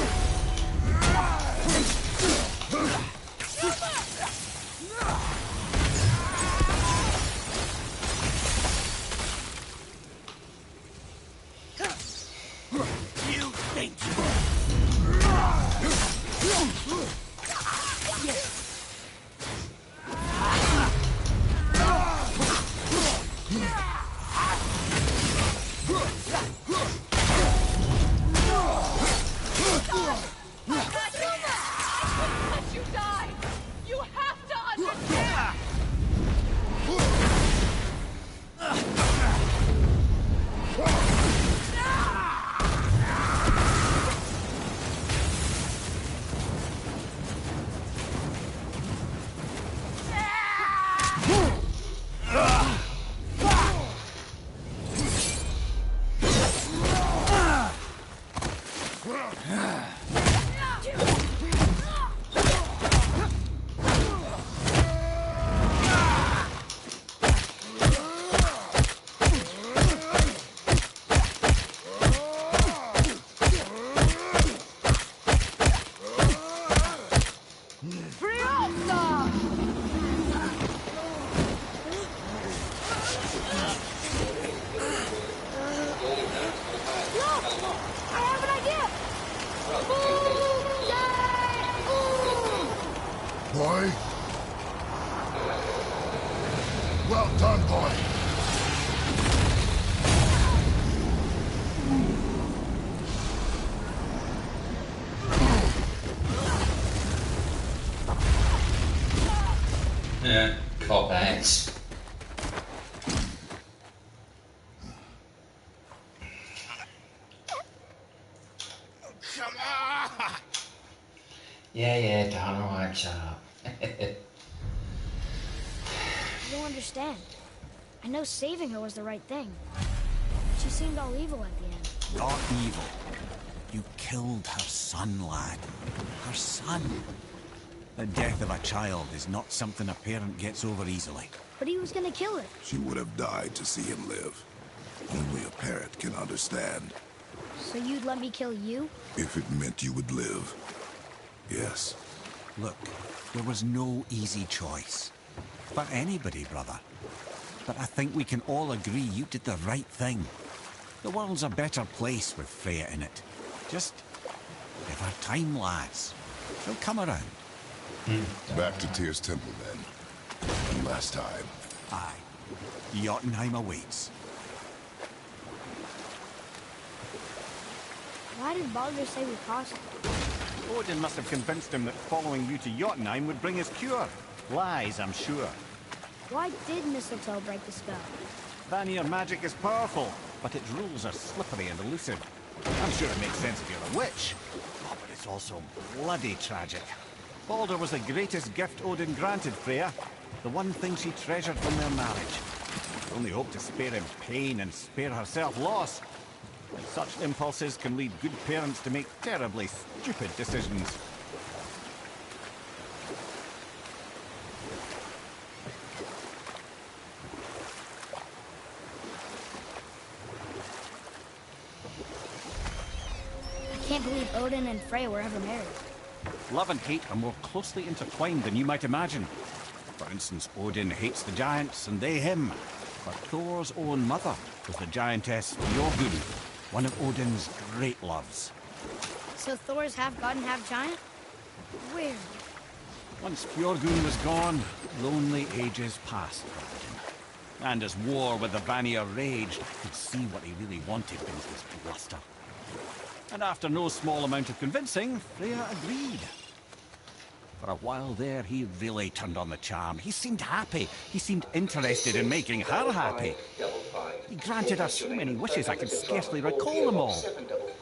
You think You die! You have to understand! Boy? Well done, boy. Yeah, cop ass. Come on! Yeah, darn alright, shut up. You don't understand. I know saving her was the right thing. She seemed all evil at the end. Not evil. You killed her son, lad. Her son. The death of a child is not something a parent gets over easily. But he was gonna kill her. She would have died to see him live. Only a parent can understand. So you'd let me kill you? If it meant you would live. Yes. Look, there was no easy choice. For anybody, brother. But I think we can all agree you did the right thing. The world's a better place with Freya in it. Just give her time, lads. She'll come around. Back to Tyr's temple, then. One last time. Aye. Jotunheim awaits. Why did Baldur say we crossed it? Odin must have convinced him that following you to Jotunheim would bring his cure. Lies, I'm sure. Why did mistletoe break the spell? Vanir magic is powerful, but its rules are slippery and elusive. I'm sure it makes sense if you're a witch. Oh, but it's also bloody tragic. Baldur was the greatest gift Odin granted Freya. The one thing she treasured from their marriage. She only hoped to spare him pain and spare herself loss. And such impulses can lead good parents to make terribly stupid decisions. I can't believe Odin and Freya were ever married. Love and hate are more closely intertwined than you might imagine. For instance, Odin hates the giants and they him. But Thor's own mother was the giantess Björgund, one of Odin's great loves. So Thor's half god and half giant? Weird. Once Björgund was gone, lonely ages passed for Odin. And as war with the Vanir raged, he could see what he really wanted beneath his bluster. And after no small amount of convincing, Freya agreed. For a while there, he really turned on the charm. He seemed happy. He seemed interested in making her happy. He granted her so many wishes I could scarcely recall them all.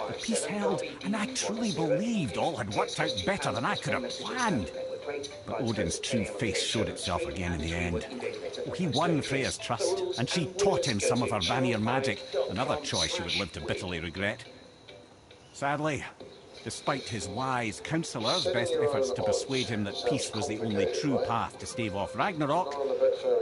The peace held, and I truly believed all had worked out better than I could have planned. But Odin's true face showed itself again in the end. He won Freya's trust, and she taught him some of her Vanir magic, another choice he would live to bitterly regret. Sadly, despite his wise counselors' best efforts to persuade him that peace was the only true path to stave off Ragnarok,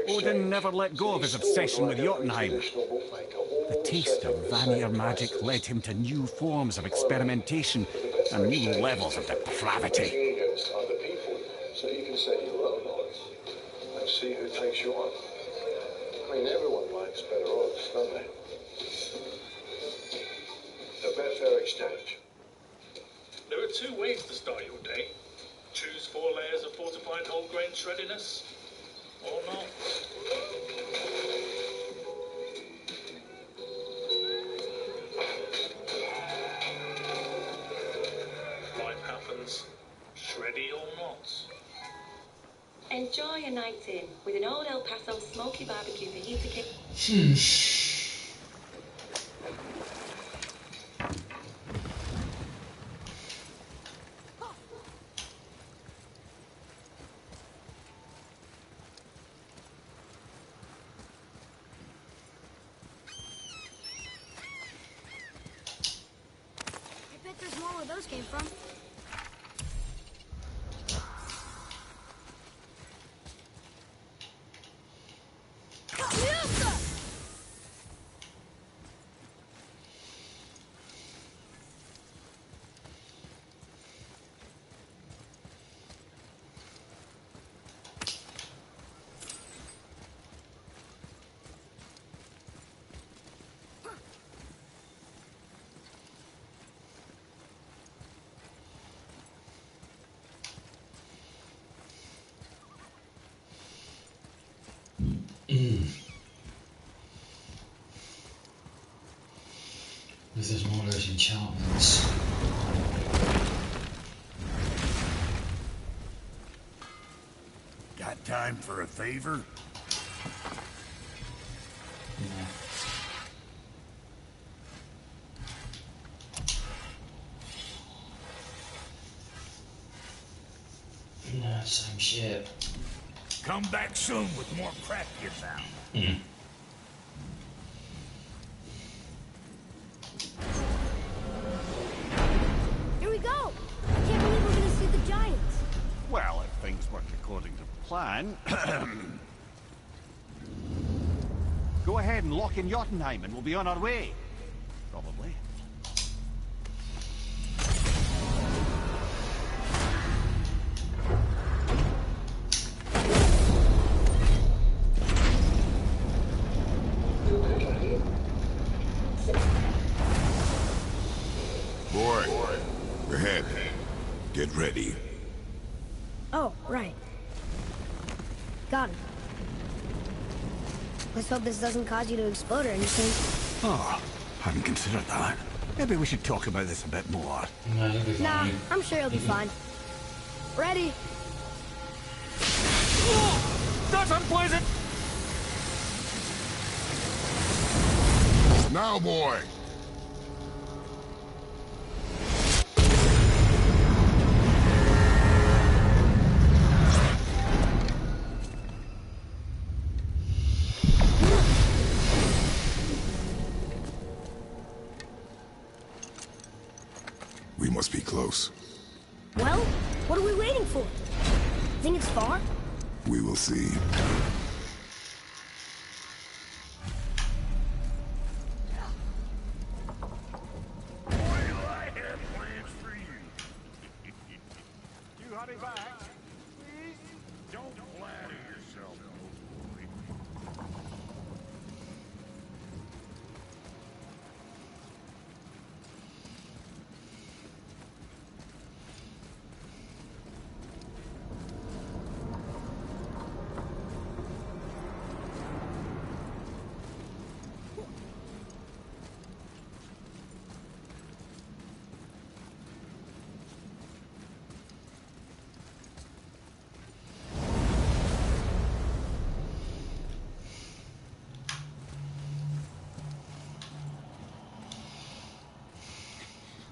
Odin never let go of his obsession with Jotunheim. The taste of Vanir magic led him to new forms of experimentation and new levels of depravity. So you can set your own odds and see who takes you on. I mean, everyone likes better odds, don't they? A Betfair exchange. There are two ways to start your day. Choose 4 layers of fortified whole grain shreddiness, or not. Life happens, shreddy or not. Enjoy a night in with an old El Paso smoky barbecue for you to kick. I bet there's more where those came from. If there's more of those enchantments. Got time for a favor? Yeah. No, same shit. Come back soon with more crap you found. Here we go! I can't believe we're gonna see the giants. Well, if things work according to plan... Go ahead and lock in Jotunheim and we'll be on our way. Probably. Boy, ahead. Get ready. Oh, Got it. Let's hope this doesn't cause you to explode or anything. Oh, hadn't considered that. Maybe we should talk about this a bit more. No, you'll be Nah, fine. I'm sure you'll be fine. Ready? That's unpleasant! Now, boy! We must be close. Well, what are we waiting for? Think it's far? We will see. You hurry back, please. Don't flatter yourself, old boy.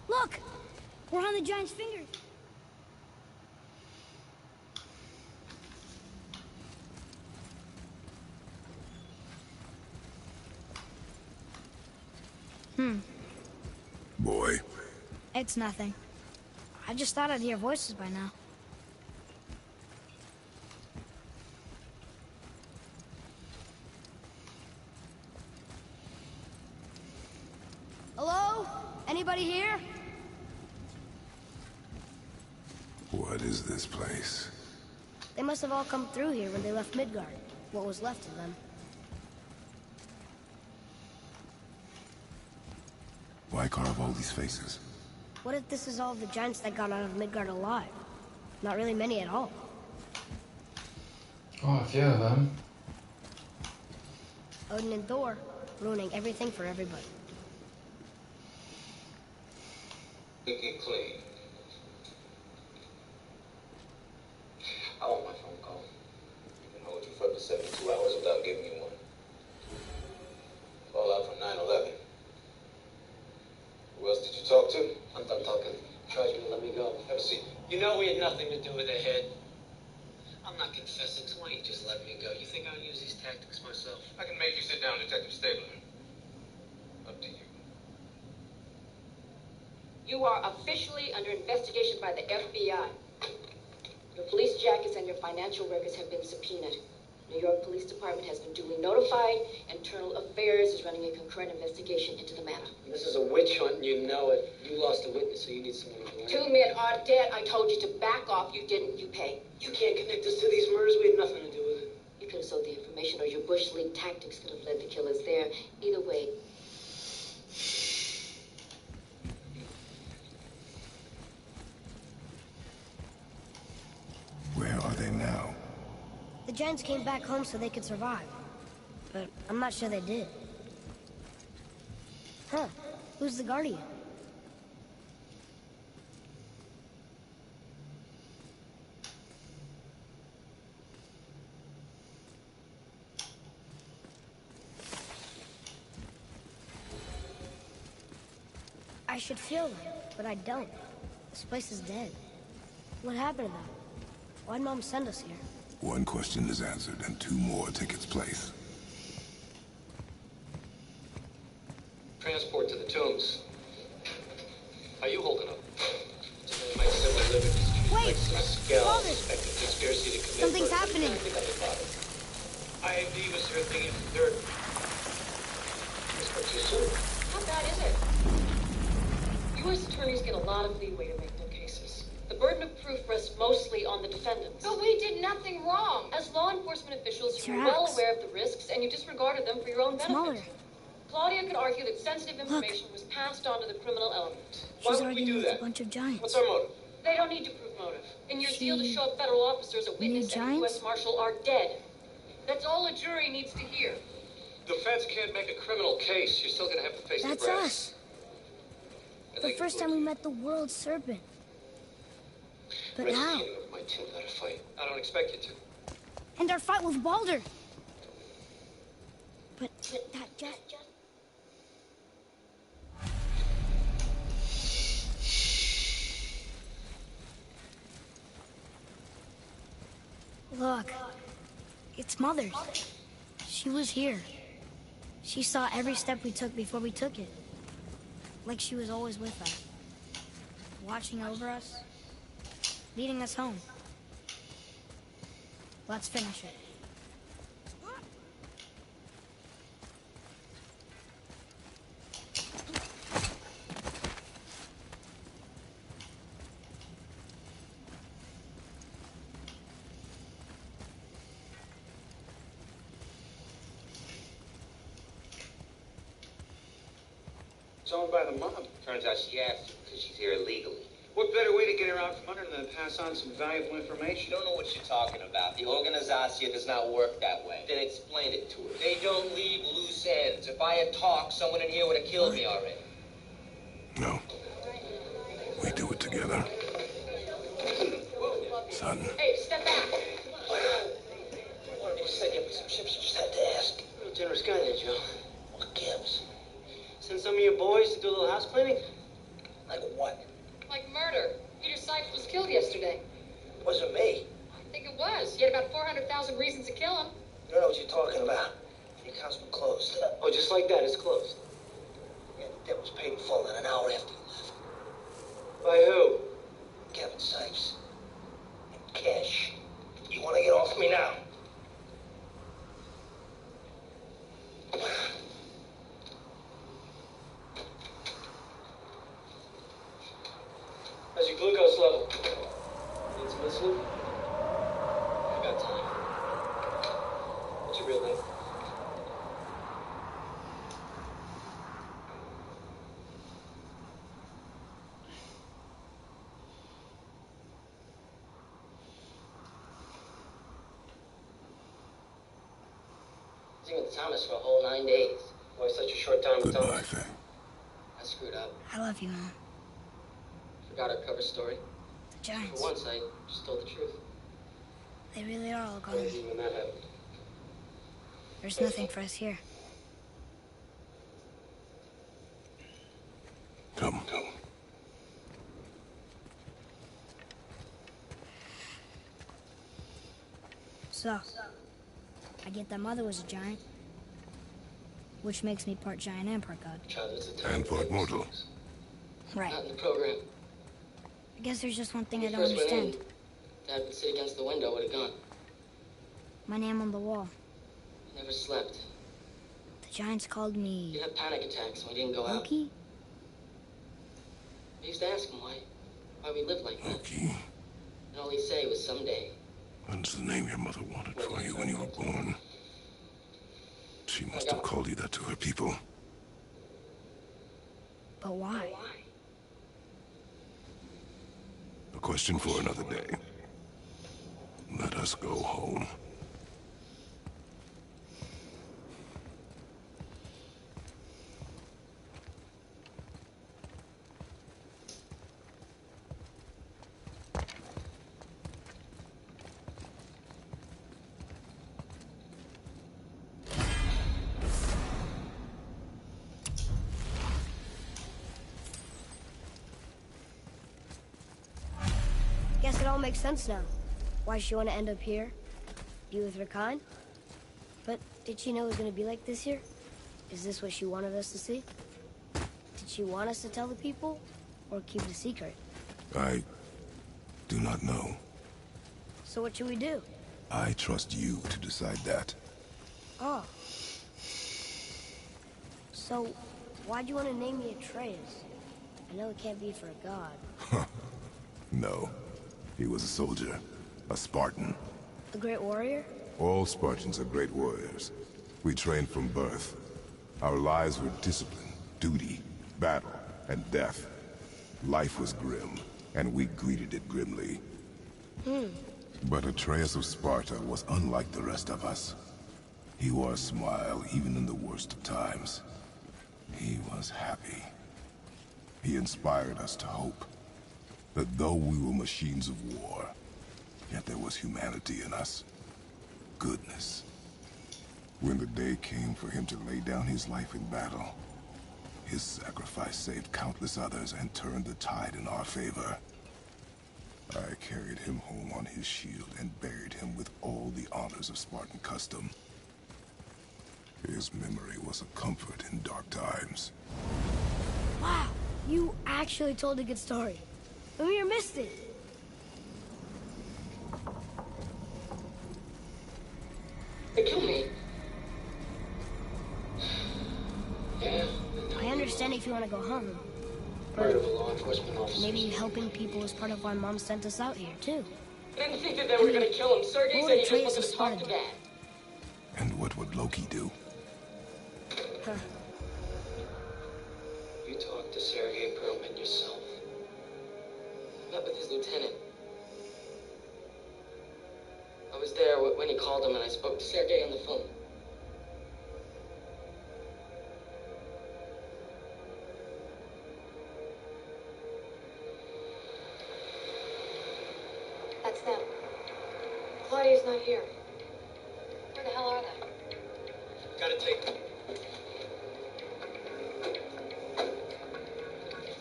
Look! We're on the giant's finger. Boy. It's nothing. I just thought I'd hear voices by now. Hello? Anybody here? What is this place? They must have all come through here when they left Midgard. What was left of them. Why carve all these faces? What if this is all the giants that got out of Midgard alive? Not really many at all. Oh, a few of them. Odin and Thor, ruining everything for everybody. Get clean. I want my phone call. You can hold you for up to 72 hours without giving you one. Fallout from 9/11. Who else did you talk to? I'm done talking. Charge me and let me go. Have a seat. You know we had nothing to do with the head. I'm not confessing, so why don't you just let me go? You think I'll use these tactics myself? I can make you sit down, Detective Stabler. Up to you. You are officially under investigation by the FBI. Your police jackets and your financial records have been subpoenaed. New York Police Department has been duly notified. Internal Affairs is running a concurrent investigation into the matter. This is a witch hunt and you know it. You lost a witness, so you need someone to blame. 2 men are dead. I told you to back off. You didn't. You pay. You can't connect us to these murders. We had nothing to do with it. You could have sold the information, or your Bush League tactics could have led the killers there. Either way. Where are they now? The giants came back home so they could survive. But I'm not sure they did. Huh. Who's the Guardian? I should feel them, but I don't. This place is dead. What happened to them? Why'd Mom send us here? One question is answered and 2 more take its place. Transport to the tombs. How you holding up? Today might civil liberties. Wait! Father! Suspected conspiracy to commit Something's murder. happening. IMD was here thinking third. This got too soon. How bad is it? U.S. attorneys get a lot of leeway to make their cases. The burden of proof rests mostly on the defendants. But we did nothing wrong. As law enforcement officials, It's you your were well axe. aware of the risks, and you disregarded them for your own It's benefit. Muller. Claudia could argue that sensitive information was passed on to the criminal element. She's arguing with a bunch of giants. What's our motive? They don't need to prove motive. In your deal to show up federal officers, a witness and a U.S. Marshal are dead. That's all a jury needs to hear. The feds can't make a criminal case. You're still gonna have to face the That's brass. us. The first time we met the world serpent. But how? My team without a fight. I don't expect you to. And our fight with Baldur. But that just... Look, it's Mother's. She was here. She saw every step we took before we took it. Like she was always with us. Watching over us. Leading us home. Let's finish it. It's owned by the mob. Turns out she has to because she's here illegally. What better way to get her out from under than to pass on some valuable information? You don't know what you're talking about. The organization does not work that way. Then explain it to her. They don't leave loose ends. If I had talked, someone in here would have killed me already. No. We do it together. Son. Hey, step back. You said you had some ships, you just had to ask. Real generous guy there, Joe. What gives? Send some of your boys to do a little house cleaning? Like what? Like murder. Peter Sykes was killed yesterday. Wasn't me. I think it was. You had about 400,000 reasons to kill him. You don't know what you're talking about. The account's been closed. Oh, just like that, it's closed. Yeah, the debt was paid in full in an hour after you left. By who? Kevin Sykes. In cash. You want to get off me now? How's your glucose level? Need some insulin? I got time. What's your real name? I was with Thomas for a whole 9 days. Why such a short time with Goodbye, Thomas? Faye. I screwed up. I love you, Mom. Forgot our cover story. The Giants. For once, I just told the truth. They really are all gone. Crazy when that happened. There's nothing for us here. Come. So, I get that Mother was a giant. Which makes me part giant and part god. And part mortal. Right. Not in the program. I guess there's just one thing I When you don't first went understand. in, Dad would sit against the window with a gun. My name on the wall. I never slept. The Giants called me... He'd have panic attacks when we didn't go out. Loki? I used to ask him why we lived like that. Loki. And all he'd say was someday. That's the name your mother wanted for you when you were born. She must have called you that to her people. But why? A question for another day. Let us go home. Guess it all makes sense now. Why she want to end up here? Be with her kind? But did she know it was going to be like this here? Is this what she wanted us to see? Did she want us to tell the people? Or keep it a secret? I do not know. So what should we do? I trust you to decide that. Oh. So, why'd you want to name me Atreus? I know it can't be for a god. No. He was a soldier. A Spartan. A great warrior? All Spartans are great warriors. We trained from birth. Our lives were discipline, duty, battle, and death. Life was grim. and we greeted it grimly. But Atreus of Sparta was unlike the rest of us. He wore a smile even in the worst of times. He was happy. He inspired us to hope that though we were machines of war, yet there was humanity in us. Goodness. When the day came for him to lay down his life in battle, his sacrifice saved countless others and turned the tide in our favor. I carried him home on his shield and buried him with all the honors of Spartan custom. His memory was a comfort in dark times. Wow, you actually told a good story. Amir missed it. They killed me. Yeah. I understand if you want to go home. Part of a law enforcement officer. Maybe helping people is part of why Mom sent us out here, too. I didn't think that they were gonna kill him. Sergei What said would he just Atreus wanted have to talk to started? Dad. And what would Loki do? Huh. You talked to Sergei Perlman yourself. Met with his lieutenant. I was there when he called him, and I spoke to Sergei on the phone. That's them. Claudia's not here. Where the hell are they? Gotta take them.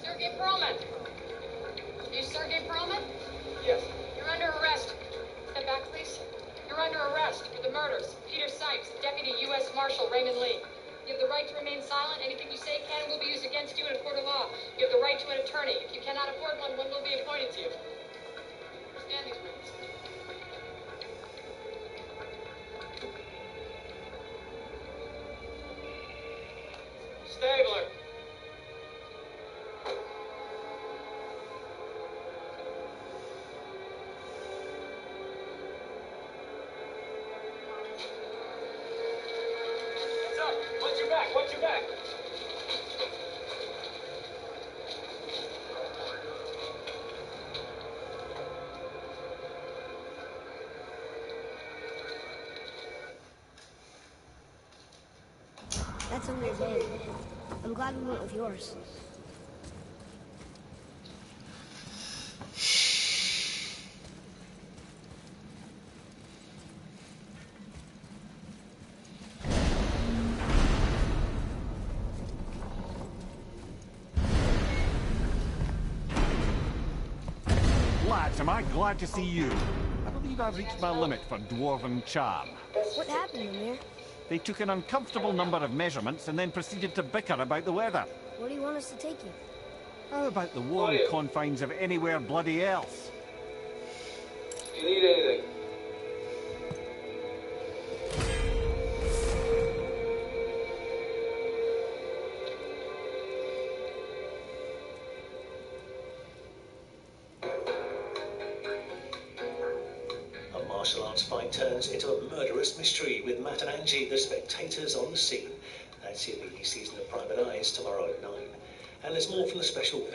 Sergei Perlman! Are you Sergei Perlman? Yes. You're under arrest. Step back, please. You're under arrest for the murders. Peter Sipes, Deputy U.S. Marshal Raymond Lee. You have the right to remain silent. Anything you say can and will be used against you in a court of law. You have the right to an attorney. If you cannot afford one, one will be appointed to you. Stand these rooms. Stabler. What's up? Watch your back. Watch your back. That's a weird name. I'm glad we went with yours. Lads, am I glad to see you. I believe I've reached my limit for dwarven charm. What happened, Amir? They took an uncomfortable number of measurements and then proceeded to bicker about the weather. Where do you want us to take you? How about the warm confines of anywhere bloody else? If you need anything. A martial arts fight turns into a murderous mystery with Matt and Angie, the spectators on the scene. That's your leading season of Private Eyes tomorrow at 9. And there's more from the special...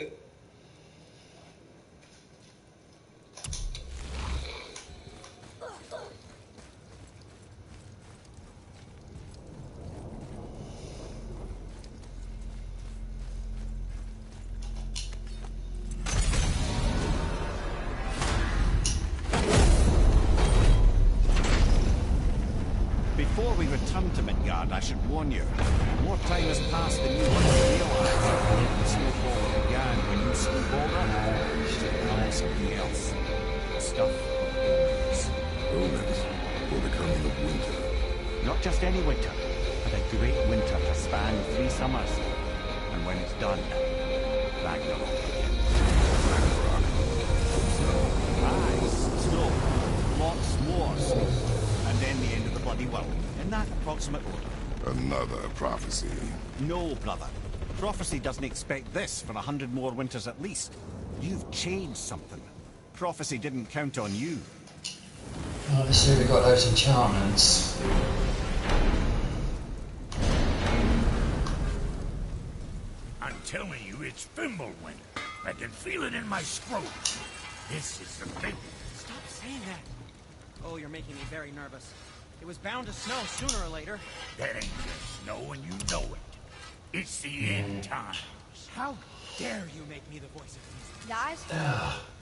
Before we return to Midgard, I should warn you, more time has passed than you want to realize. The snowfall began when you slew Boulder. It becomes something else. The stuff of omens. Omens for the coming of winter. Not just any winter, but a great winter to span 3 summers. And when it's done, Ragnarok. Aye, snow. Lots more snow. And then the end of the bloody world. In that approximate order. Another prophecy. No, brother. Prophecy doesn't expect this for 100 more winters at least. You've changed something. Prophecy didn't count on you. Obviously we got those enchantments. telling you it's Fimbulwinter. I can feel it in my scrotum. This is the big one. Stop saying that. Oh, you're making me very nervous. It was bound to snow sooner or later. That ain't just snow, and you know it. It's the end times. How dare you make me the voice of reason? Guys?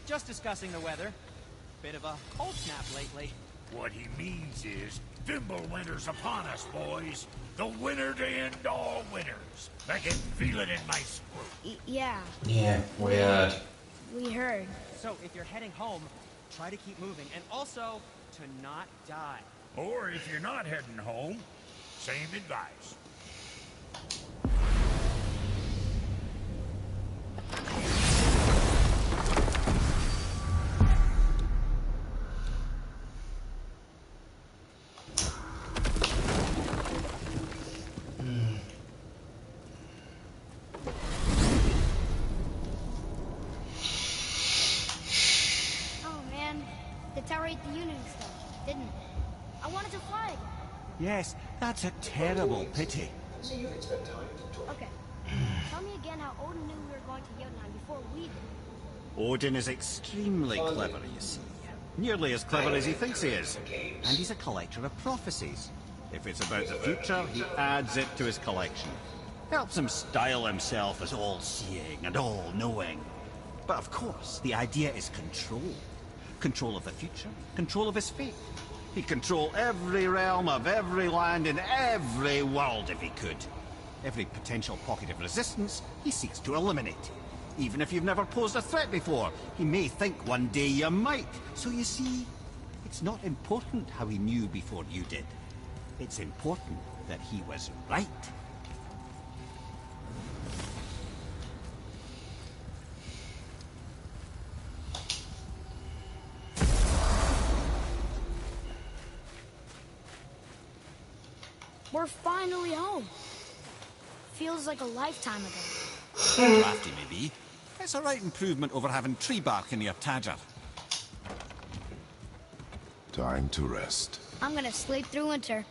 Just discussing the weather. Bit of a cold snap lately. What he means is, Fimbulwinter's upon us, boys. The winter to end all winters. I can feel it in my scrotum. Yeah. Yeah, we heard. We heard. So, if you're heading home, try to keep moving, and also to not die. Or if you're not heading home, same advice. The Unity stuff, didn't it? I wanted to fly again. Yes, that's a terrible pity. Okay. Tell me again how Odin knew we were going to Jotunheim before we did. Odin is extremely clever, you see. Nearly as clever as he thinks he is. And he's a collector of prophecies. If it's about the future, he adds it to his collection. Helps him style himself as all-seeing and all-knowing. But of course, the idea is control. Control of the future, control of his fate. He'd control every realm of every land in every world if he could. Every potential pocket of resistance, he seeks to eliminate. Even if you've never posed a threat before, he may think one day you might. So you see, it's not important how he knew before you did. It's important that he was right. We're finally home. Feels like a lifetime ago. Crafty, maybe. It's a right improvement over having tree bark in your tadger. Time to rest. I'm gonna sleep through winter.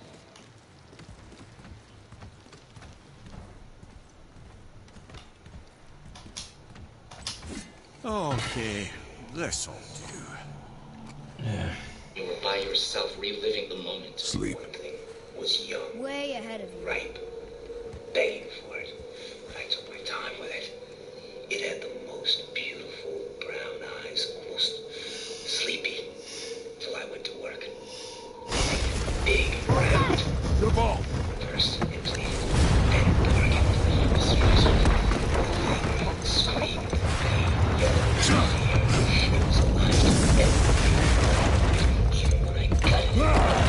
Okay, this'll do. Yeah. You were by yourself, reliving the moment. Sleep. One thing was young. Way ahead of you. Ripe. Begging for it. I took my time with it. It had the most beautiful brown eyes, almost sleepy, till I went to work. Big, round. The ball. First, it pleaded, then it bargained. A series of thing, scream, pain, yellow, it was alive to everything. Even when I cut it,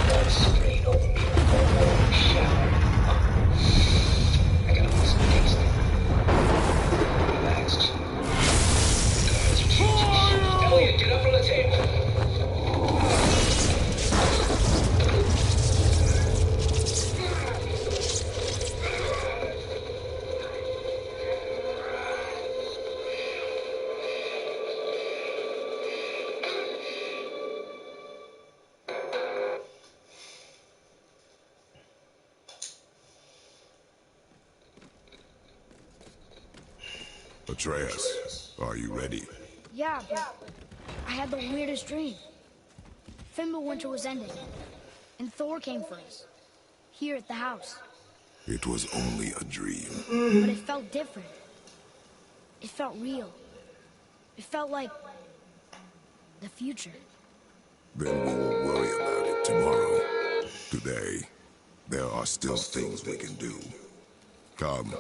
blood sprayed over me in a warm shower. I could almost taste it. Relaxed. The cards are changing. Elliot, get up from the table. Atreus, are you ready? Yeah, but I had the weirdest dream. Fimbulwinter was ending, and Thor came for us. Here at the house. It was only a dream. But it felt different. It felt real. It felt like the future. Then we will worry about it tomorrow. Today, there are still things we can do. Come.